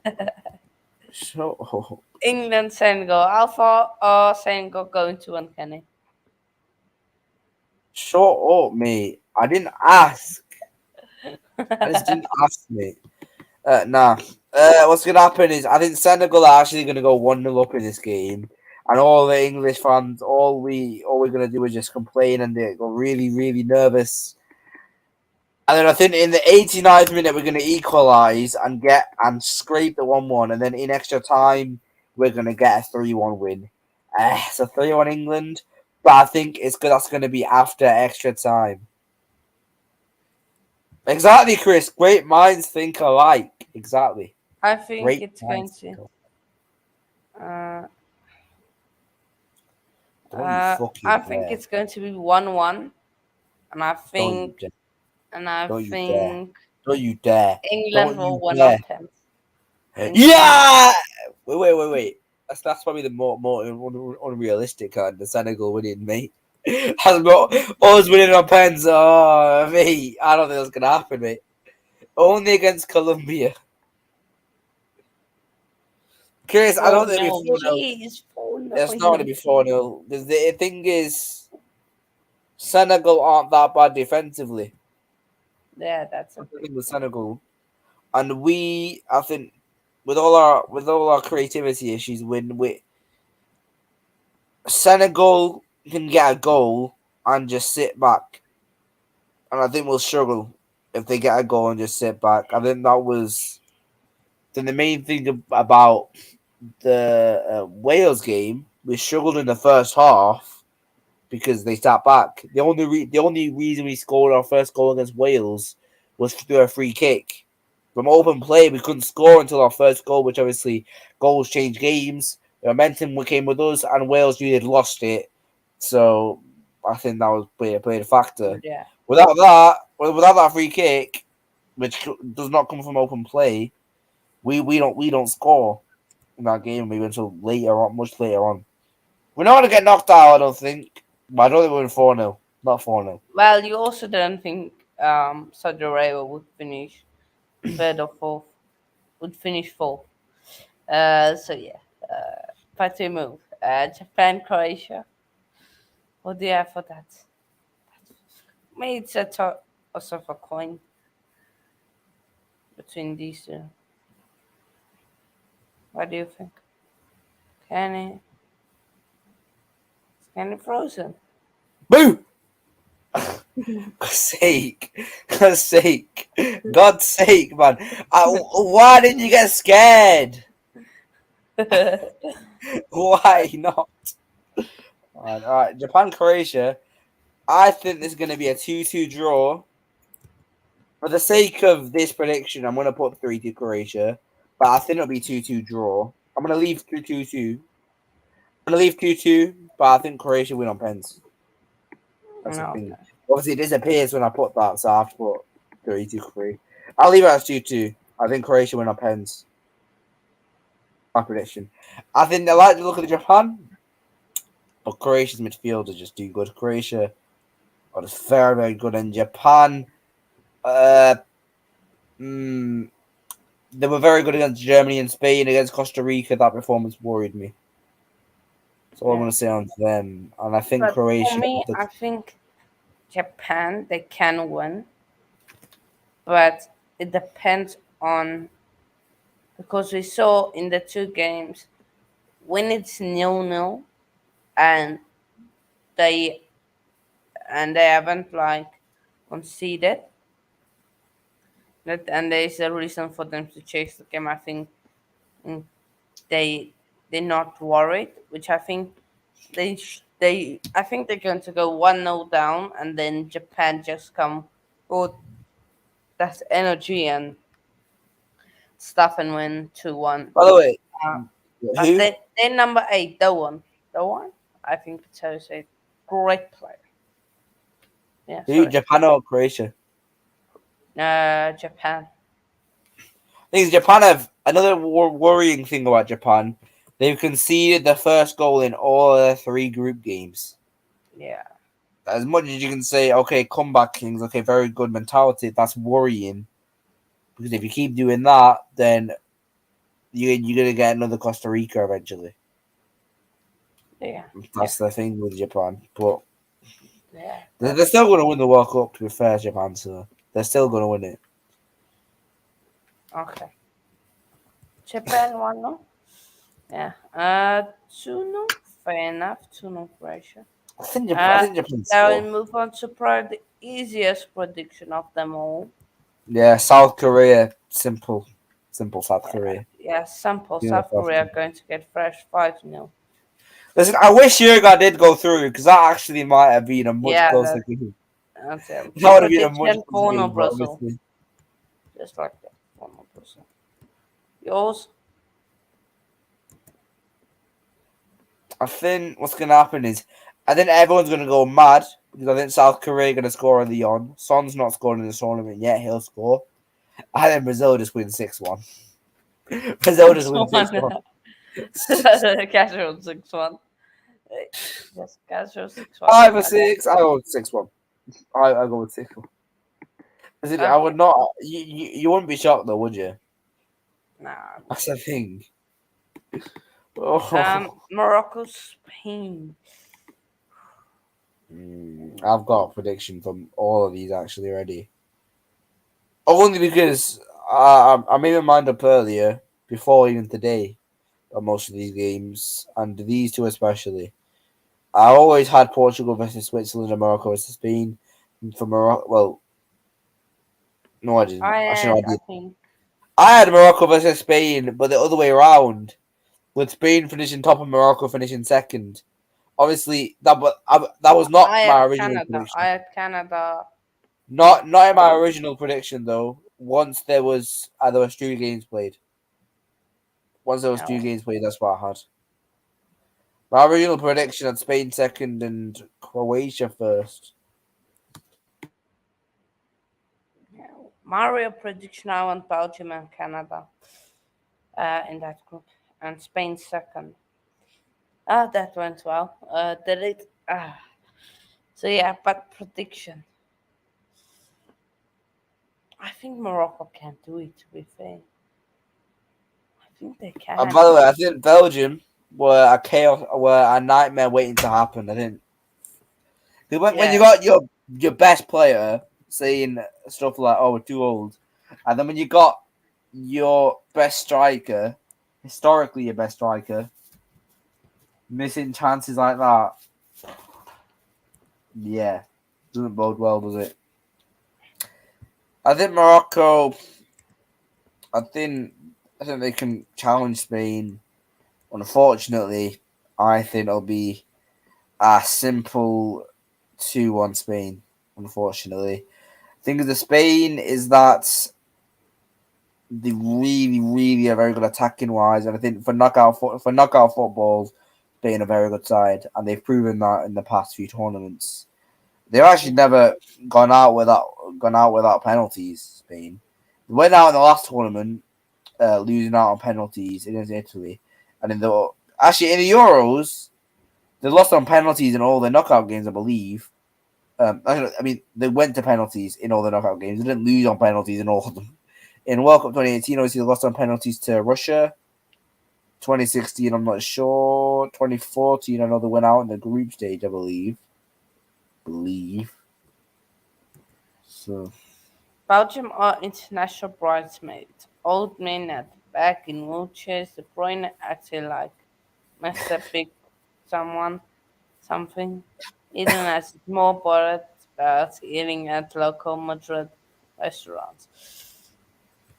Shut up. England, Senegal. How far are Senegal going to win, Kenny? Shut up, mate. I didn't ask. I just didn't ask, mate. Nah. What's gonna happen is I think Senegal are actually gonna go 1-0 up in this game, and all the English fans, all we're gonna do is just complain and they go really, really nervous. And then I think in the 89th minute we're gonna equalise and scrape the 1-1, and then in extra time we're gonna get a 3-1 win. So 3-1 England, but I think that's gonna be after extra time. Exactly, Chris. Great minds think alike. Exactly. I think Great it's going minds think to. alike. Uh, Don't you I fucking think dare. it's going to be 1-1, and I Don't you think, dare. and I Don't you dare. think Don't you dare. England Don't will you win dare. on 10. Yeah! Wait. That's probably the more unrealistic kind of Senegal winning, mate. Has got us winning on pens. Oh, mate. I don't think that's going to happen, mate. Only against Colombia. Chris, I don't 4 think it'll be 0. 4-0. Jeez, 4 It's not going to 0. be 4-0. The thing is, Senegal aren't that bad defensively. Yeah, that's a That's the big thing with point. Senegal. And I think, with all our creativity issues, when Senegal can get a goal and just sit back, and I think we'll struggle if they get a goal and just sit back. I think that was then the main thing about the Wales game. We struggled in the first half because they sat back. The only reason we scored our first goal against Wales was through a free kick. From open play, we couldn't score until our first goal, which obviously goals change games. The momentum came with us, and Wales really had lost it. So I think that was played a factor. Yeah. Without that free kick, which does not come from open play, we don't score in that game. We went until later on, much later on. We're not gonna get knocked out, I don't think. But I don't think we're in 4-0. Not 4-0. Well, you also didn't think Saudi Arabia would finish third or fourth, would finish fourth. So yeah, but we move. Japan, Croatia. What do you have for that? Maybe it's a toss of a coin between these two. What do you think? Kenny, is Kenny frozen? Boo! God's sake. God's sake. God's sake, man. Why didn't you get scared? Why not? All right. Japan, Croatia. I think this is going to be a 2-2 draw. For the sake of this prediction, I'm going to put 3-2 Croatia. But I think it'll be 2-2 draw. I'm going to leave 2-2. I'm going to leave 2-2, but I think Croatia win on pens. That's the No, thing. okay. Obviously, it disappears when I put that, so I have to put 3-2. I'll leave it as 2-2. I think Croatia win on pens. My prediction. I think I like to look at Japan, but Croatia's midfield is just too good. Croatia are just very, very good. And Japan, uh, mm, they were very good against Germany and Spain. Against Costa Rica, that performance worried me. That's all I'm Yeah. going to say on them. And I think But for Croatia. me, I think Japan, they can win, but it depends on, because we saw in the two games when it's 0-0 and they they haven't like conceded that, and there is a reason for them to chase the game. I think mm, they they're not worried, which I think they I think they're going to go 1-0 down, and then Japan just come with that energy and stuff and win 2-1. By the way, Uh, but who? then number 8, the one, I think it's Jose, great player. Yeah, Who? sorry. Japan or Croatia? Japan. Things Japan have another worrying thing about Japan. They've conceded the first goal in all their three group games. Yeah, As much as you can say, okay, comeback kings, okay, very good mentality. That's worrying because if you keep doing that, then you're gonna get another Costa Rica eventually. yeah, yeah, That's the thing with Japan, but yeah. they're That's still gonna win the World Cup. To be fair, Japan, so they're still gonna win it. okay. Japan 1-0. Yeah. 2-0. Fair enough. 2-0 Croatia. I Uh, think Japan now we score. move on to probably the easiest prediction of them all. Yeah, South Korea, simple South Yeah, Korea. yeah. Sample Yeah, South Korea going to get fresh 5-0. listen, I wish Uruguay did go through because that actually might have been a much Yeah, closer game. that's That would have been a much prediction closer for no game, but Brazil. obviously, Just like that. For no Brazil. Yours? I think what's going to happen is I think everyone's going to go mad because I think South Korea are going to score early on. Son's not scoring in the tournament yet. He'll score. I think Brazil just wins 6-1. Brazil just wins 6-1. Casual 6-1. Just casual 6-1. 5 or Okay. 6. I go with 6-1. I go with 6-1. Is it? I would Okay. not. You wouldn't be shocked though, would you? Nah. That's the thing. Oh, Morocco, Spain. I've got a prediction from all of these actually already. Only because I made my mind up earlier before even today on most of these games and these two especially. I always had Portugal versus Switzerland and Morocco versus Spain. And for Morocco, well, no, I didn't. I Actually, no, I had, I did. think, I had Morocco versus Spain, but the other way around, with Spain finishing top and Morocco finishing second. Obviously, that was not I had my original Canada. I prediction. had Canada. Not in my original prediction though. Once there was two games played. Once there was two No, games played, that's what I had. My original prediction had Spain second and Croatia first. no. Mario prediction. I want Belgium and Canada in that group, and Spain second. Ah, that went well. Did it? So yeah, but prediction. I think Morocco can do it. To be fair, I think they And can. by the way, I think Belgium were a nightmare waiting to happen. I think when you Yeah, got your best player saying stuff like, "Oh, we're too old," and then when you got your best striker, historically your best striker, missing chances like that, yeah, doesn't bode well, does it? I think Morocco. I think I think they can challenge Spain. Unfortunately, I think it'll be a simple 2-1 Spain. Unfortunately, the thing with the Spain is that they really are very good attacking wise, and I think for knockout football, Spain are a very good side, and they've proven that in the past few tournaments. They've actually never gone out without penalties. Spain they went out in the last tournament, losing out on penalties against Italy, and in the Euros they lost on penalties in all their knockout games, I believe. I mean, they went to penalties in all the knockout games. They didn't lose on penalties in all of them. In World Cup 2018, obviously, they lost on penalties to Russia. 2016, I'm not sure. 2014, I know they went out in the group stage, I believe. Believe. So, Belgium are international bridesmaids. Old men at the back in wheelchairs. De Bruyne acting like Mr. Big someone, something. Eden has more bothered about eating at local Madrid restaurants.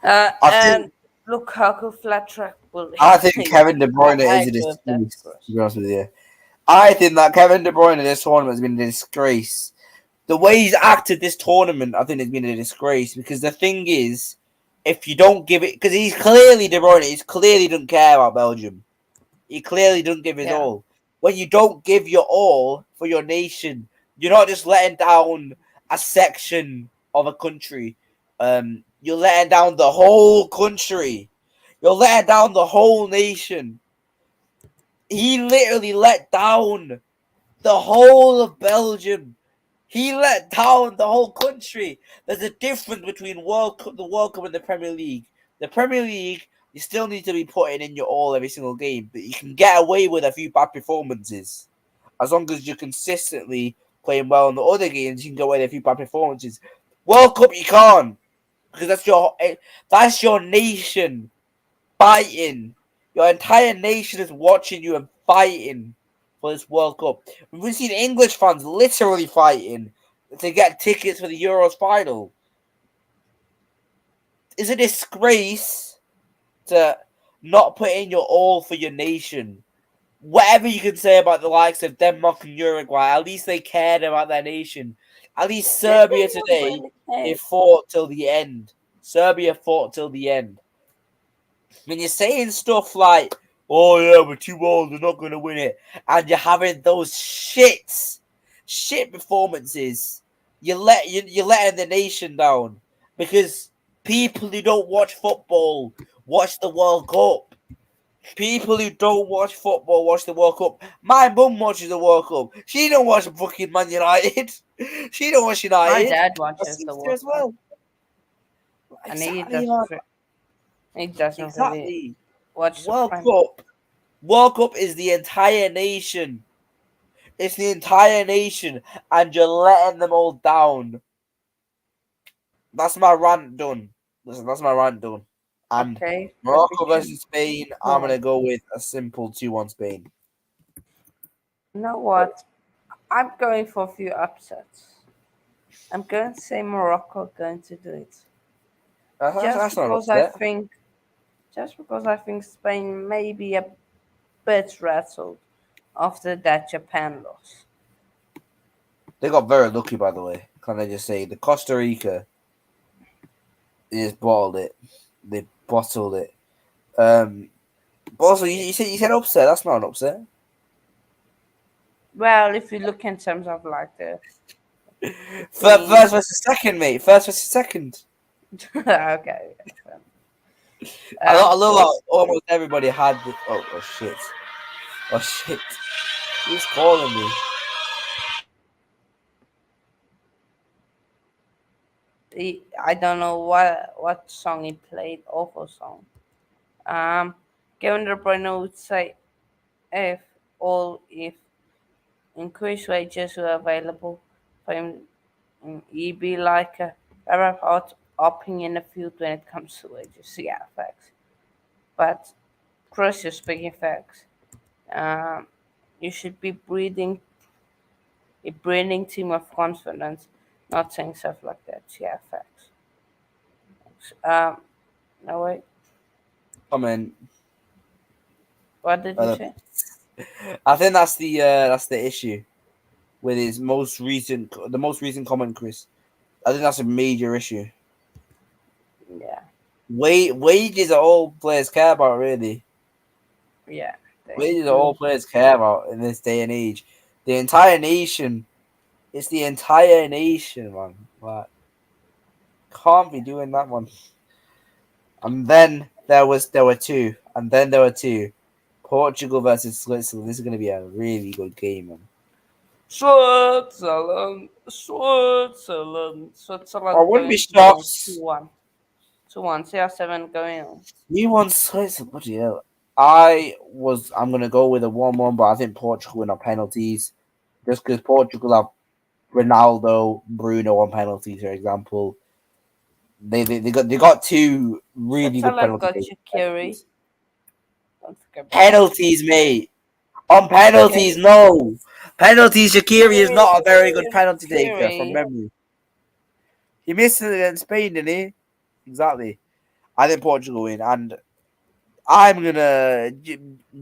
I And think Lukaku flat track bully. I think Yeah, Kevin De I, Bruyne I is a agree with that, of disgrace, to course. be honest with you. I think that Kevin De Bruyne in this tournament has been a disgrace. The way he's acted this tournament, I think, has been a disgrace because the thing is, if you don't give it, because he's clearly De Bruyne, he's clearly doesn't care about Belgium. He clearly doesn't give his Yeah, all. When you don't give your all for your nation, you're not just letting down a section of a country. You're letting down the whole country. You're letting down the whole nation. He literally let down the whole of Belgium. He let down the whole country. There's a difference between the World Cup and the Premier League. The Premier League, you still need to be putting in your all every single game, but you can get away with a few bad performances as long as you're consistently playing well in the other games. You can get away with a few bad performances. World Cup, you can't because that's your nation fighting. Your entire nation is watching you and fighting for this World Cup. We've seen English fans literally fighting to get tickets for the Euros final. It's a disgrace to not put in your all for your nation. Whatever you can say about the likes of Denmark and Uruguay, at least they cared about their nation. At least they Serbia did not today, really they care. fought till the end. Serbia fought till the end. When you're saying stuff like, "Oh yeah, we're too old, we're not gonna win it," and you're having those shit performances, you're letting the nation down because people who don't watch football watch the World Cup. People who don't watch football watch the World Cup. My mum watches the World Cup. She don't watch fucking Man United. She don't watch My United. dad My watches the sister World as Cup. well. and he Exactly, man. doesn't. He doesn't really Exactly. watch the World Prime. Cup. World Cup is the entire nation. It's the entire nation, and you're letting them all down. That's my rant done. Listen, that's my rant done. And Okay, but we Morocco can versus Spain, go I'm on. gonna go with a simple 2-1 Spain. You know what? I'm going for a few upsets. I'm going to say Morocco going to do it. Just That's not an because I upset. think, just because I think Spain may be a bit rattled after that Japan loss. They got very lucky, by the way. Can I just say the Costa Rica they just bottled it. They bottled it. But also you said upset. That's not an upset. Well, if you look in terms of like the First team, versus second, mate. First versus second. okay. I Um, love how almost everybody had. Oh shit. Oh shit. Who's calling me? I don't know what song he played. Awful song. Um, Kevin De Bruyne would say if all if increased wages were available for him, he'd be like a very hot upping in the field when it comes to wages. Yeah, facts. But Chris is speaking facts. Um, you should be breathing a breathing team of confidence, not saying stuff like that. Yeah, facts. Um, no wait, Comment. what did you say? I think that's the issue with his the most recent comment, Chris. I think that's a major issue. Yeah, Wages are all players care about, really. yeah, they Wages are do. all players care about in this day and age. The entire nation. It's the entire nation, man. Like, can't be doing that one. And then there were two, and then there were two. Portugal versus Switzerland. This is going to be a really good game, man. Switzerland, Switzerland, I Switzerland wouldn't be going to win shocked. 2-1. 2-1, CR7 going on. We won Switzerland. Bloody hell. I'm going to go with a 1-1, but I think Portugal win on penalties. Just because Portugal have Ronaldo, Bruno on penalties, for example. They got two really good Switzerland penalty got Shaqiri. takers. Don't forget about that. Penalties, mate. On Okay. penalties, no. Penalties, Shaqiri is not a very good penalty taker from Shaqiri. memory. He missed it against Spain, didn't he? Exactly. I think Portugal win, and I'm gonna. Do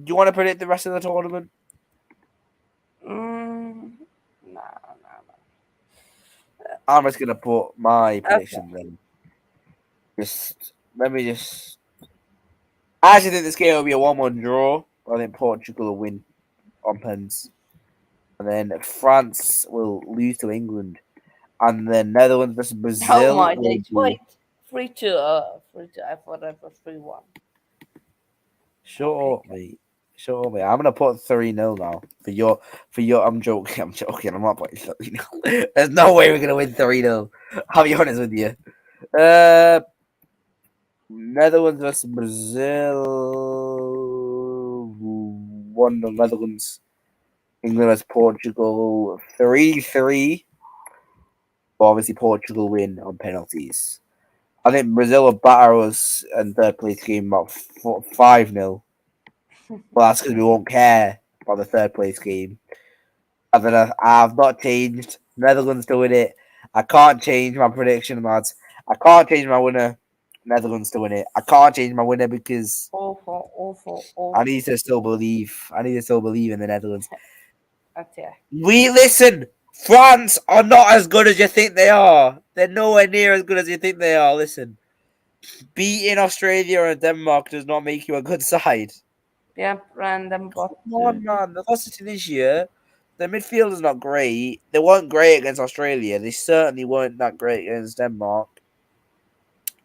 you want to predict the rest of the tournament? Mm, nah, nah, I'm just gonna put my nah. Okay. prediction then. Just let me just. I actually think this game will be a 1-1 draw. I think Portugal will win on pens, and then France will lose to England, and then Netherlands versus Oh Brazil my will days. be. Wait. 3-2. 3-2. I thought it was 3-1. Shut Okay, up, mate. Shut up, mate. I'm gonna put 3-0 now for your. I'm joking. I'm joking. I'm not putting 3-0. There's no way we're gonna win 3-0. I'll be honest with you. Uh, Netherlands versus Brazil. 1-0 Netherlands. England versus Portugal. 3-3. But obviously Portugal win on penalties. I think Brazil will batter us in third place game about 5-0. Well, that's because we won't care about the third place game. And then I've not changed. Netherlands to win it. I can't change my prediction, lads. I can't change my winner. Netherlands to win it. I can't change my winner because awful, awful, I awful. need to still believe. I need to still believe in the Netherlands. Okay. We listen. France are not as good as you think they are. They're nowhere near as good as you think they are. Listen, beating Australia or Denmark does not make you a good side. Yeah, random bot. Come on, man. The loss to Tunisia, the midfield is not great. They weren't great against Australia. They certainly weren't that great against Denmark.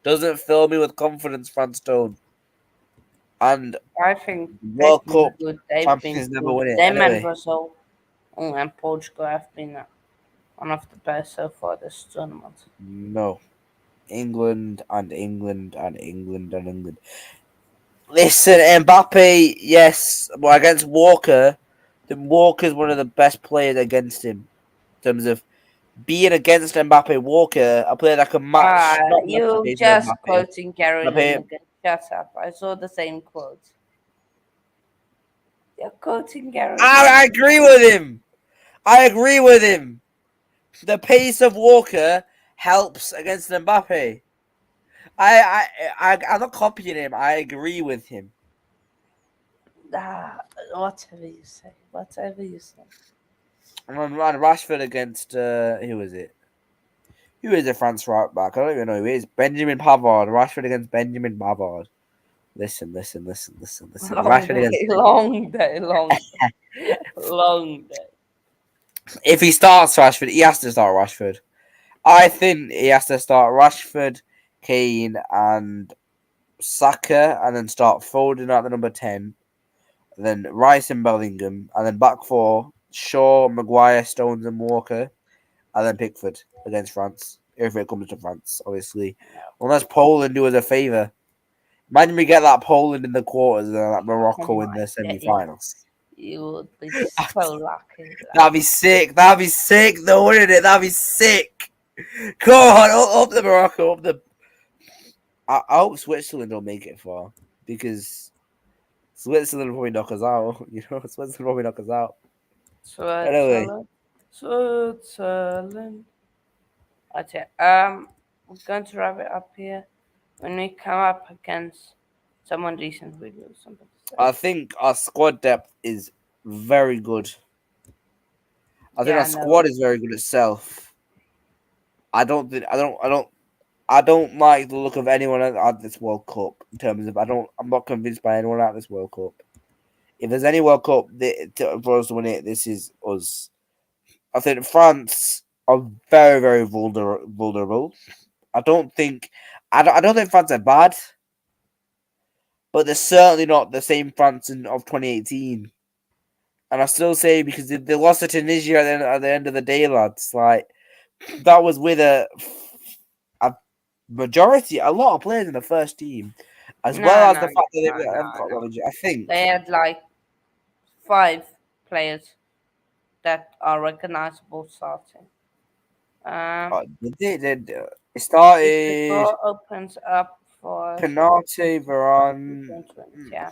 Doesn't fill me with confidence, France don't. And I think they've World been Cup good. They've been champions never good. win it Them and anyway. Brazil and Portugal have been one of the best so far this tournament. No. England and England and England and England. Listen, Mbappe, yes, but against Walker, Walker's one of the best players against him in terms of being against Mbappe. Walker, a player that can match, not match the You pace of just Mbappe. quoting Gary Mbappe, Lineker. Shut up. I saw the same quote. You're quoting Gary I Lineker. agree with him. I agree with him. The pace of Walker helps against Mbappe. I'm not copying him. I agree with him. Ah, whatever you say. Whatever you say. And Rashford against who is it? Who is the France right back? I don't even know who it is. Benjamin Pavard. Rashford against Benjamin Pavard. Listen. Long Rashford against. day, long day, long day, long day. If he starts Rashford, he has to start Rashford. I think he has to start Rashford, Kane, and Saka, and then start Foden at the number 10. Then Rice and Bellingham, and then back four Shaw, Maguire, Stones, and Walker, and then Pickford against France. If it comes to France, obviously, unless Poland do us a favour. Imagine we get that Poland in the quarters and that Oh Morocco in my the days. semi-finals. You would be so lucky. That'd be sick. That'd be sick, though, wouldn't it? That'd be sick. Come on, up the Morocco, up the. I hope Switzerland don't make it far because Switzerland will probably knock us out. You know, Switzerland will probably knock us out. Anyway, Switzerland, Switzerland. Okay. We're going to wrap it up here. When we come up against someone decent, we lose something to say. I think our squad depth is very good. I think Yeah, our I know. squad is very good itself. I don't think I don't like the look of anyone at this World Cup in terms of I'm not convinced by anyone at this World Cup. If there's any World Cup for us to win it, this is us. I think France are very very vulnerable. I don't think I don't think France are bad, but they're certainly not the same France of 2018. And I still say because they lost to Tunisia at the end of the day, lads. Like that was with a majority, a lot of players in the first team, as well No, as no, the fact that no, they no, have got no. Rovage. I think They had like five players that are recognizable starting. Um, it if the started draw opens up for us, Penate, we Varane. don't win it. Yeah,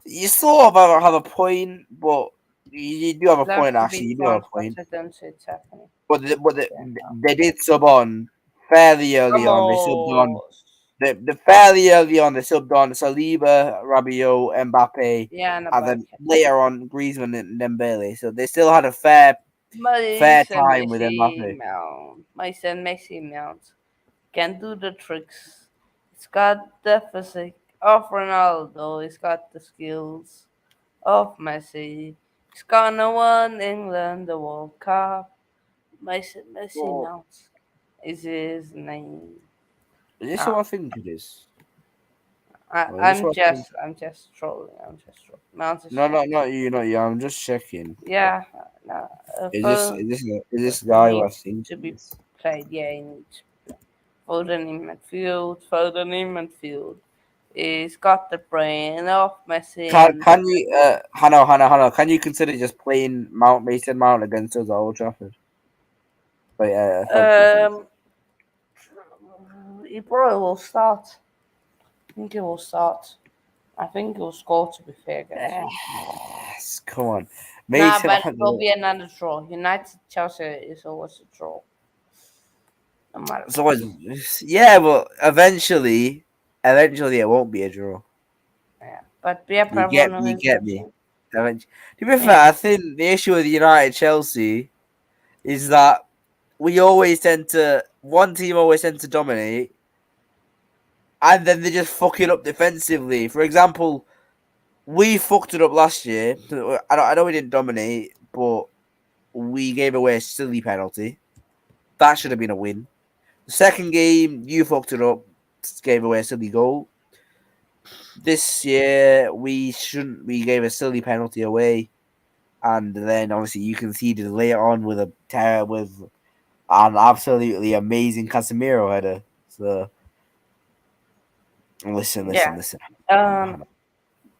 You sort of have a point, but you do have a love point. to Actually, beat you do have France, a but point. I don't see it's happening. But Yeah, no. they did sub on fairly early on. They subbed on Vamos. the fairly early on. They subbed on Saliba, Rabiot, Mbappe, Yeah, no, and but then later on Griezmann and Dembele. So they still had a fair Mason time with Messi Mbappe. Mount. Mason Messi Mount can do the tricks. He's got the physique of Ronaldo. He's got the skills of Messi. He's gonna win England the World Cup. Mason Messi Well, Mount is his name. is this Ah, what I think it is? I, Or is this I'm what I think? just, I'm just trolling. I'm just trolling. Mount is No, just, no, not you, not you. I'm just checking. yeah. No, Is this Foden guy who I needs think to it be is? played. Yeah, he needs Foden in midfield. Foden in midfield. He's got the brain of Messi and Can you Hannah, can you consider just playing Mason Mount against us at Old Trafford? But thank you, thank um, he probably will start. I think he will start. I think he'll score to be fair against you. us. Yes, come on. Nah, Mason but it will Mount. be another draw. United Chelsea is always a draw, no matter So what. yeah, but eventually it won't be a draw. Yeah, but yeah, but one of You his get me. watching. Eventually. To be Yeah, fair, I think the issue with United Chelsea is that one team always tends to dominate, and then they just fuck it up defensively. For example, we fucked it up last year. I know we didn't dominate, but we gave away a silly penalty. That should have been a win. The second game, you fucked it up, gave away a silly goal. This year, we shouldn't. We gave a silly penalty away, and then obviously you conceded later on with an absolutely amazing Casemiro header. So listen, Yeah. listen, listen. Um,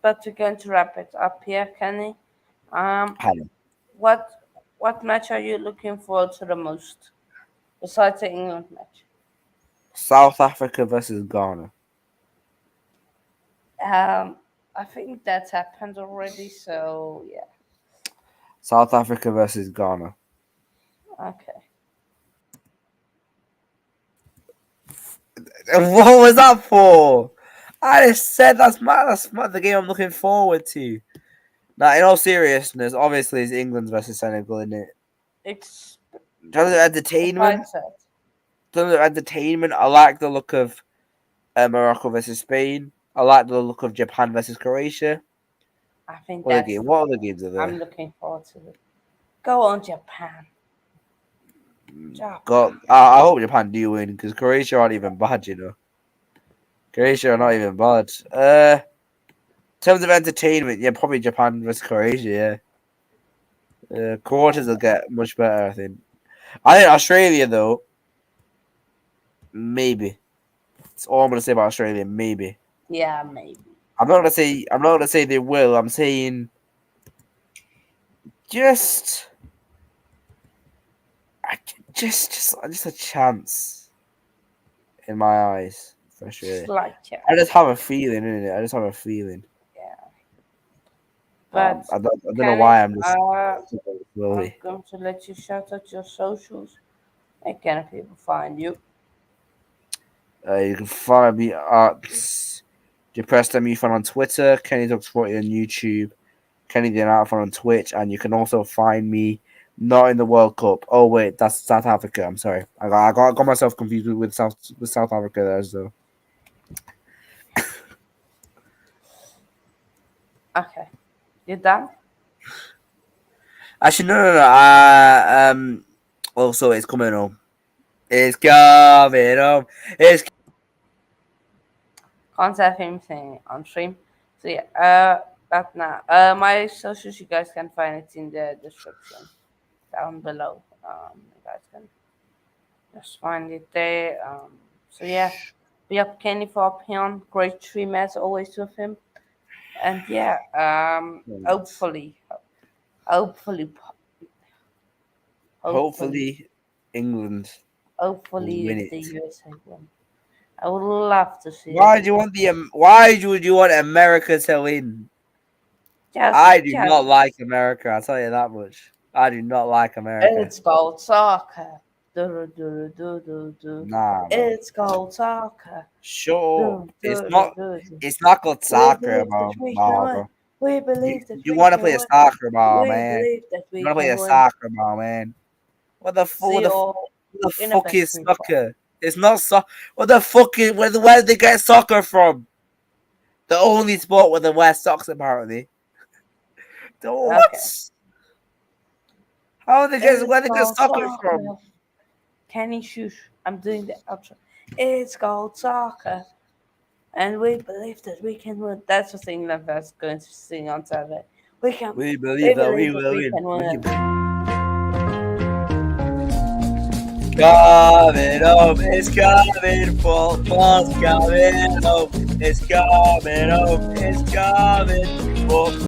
but we're going to wrap it up here, Kenny. Um, Hannah. what what match are you looking forward to the most besides the England match? South Africa versus Ghana. I think that's happened already. So yeah. South Africa versus Ghana. Okay. What was that for? I just said that's the game I'm looking forward to. Now, in all seriousness, obviously it's England versus Senegal, isn't it? It's In terms of the fight entertainment, set. I like the look of Morocco versus Spain. I like the look of Japan versus Croatia. I think What other that's game? the What other game. games are I'm there? looking forward to it. Go on, Japan. God, Japan. I hope Japan do win because Croatia aren't even bad, you know. Croatia are not even bad. In terms of entertainment, yeah, probably Japan versus Croatia. Yeah, quarters will get much better. I think Australia though, maybe. That's all I'm gonna say about Australia. Maybe. Yeah, maybe. I'm not gonna say. I'm not gonna say they will. I'm saying just, just a chance in my eyes for Australia. Slight I just chance. have a feeling, innit? I just have a feeling. Yeah. But I don't know Kenny, why I'm just I'm slowly. going to let you shout out your socials. And can people find you? You can follow me at Depressed MU Fan on Twitter, Kenny Talks 40 on YouTube, Kenny the Announcer Fan on Twitch, and you can also find me not in the World Cup. Oh wait, that's South Africa. I'm sorry, I got myself confused with South Africa there. So Okay. You done? actually, no. Also, it's coming home. It's coming home. It's Can't have anything on stream. So yeah, but now, my socials you guys can find it in the description down below. You guys can just find it there. So yeah, be up Kenny for opinion. Great stream as always with him. And yeah, hopefully, hopefully, hopefully, hopefully England will win hopefully the it. USA win. I would love to see Why do it. you want Why would you want America to win? I do not like Just America. I'll tell you that much. I do not like America. it's called soccer. Do, do, do, do, do. Nah, man. It's called soccer. Sure, Do, do, do, do, do. It's not called We soccer, believe that bro. we can Nah, win. bro. We You believe that you we want to can play a win. soccer ball, We man? believe that You we want to play can a win. soccer ball, man? See you all What the in a fuck bit, is people. soccer? It's not so. What the fuck is? Where did they get soccer from? The only sport where they wear socks, apparently. Okay. What? How they get? It's Where they get called soccer from? soccer. Kenny Shush. I'm doing the outro. It's called soccer. And we believe that we can win. That's what England is going to sing on Saturday. We can. We We believe that we believe that will we win. can win. Coming home, it's coming, football's coming home, it's coming home, it's coming, football.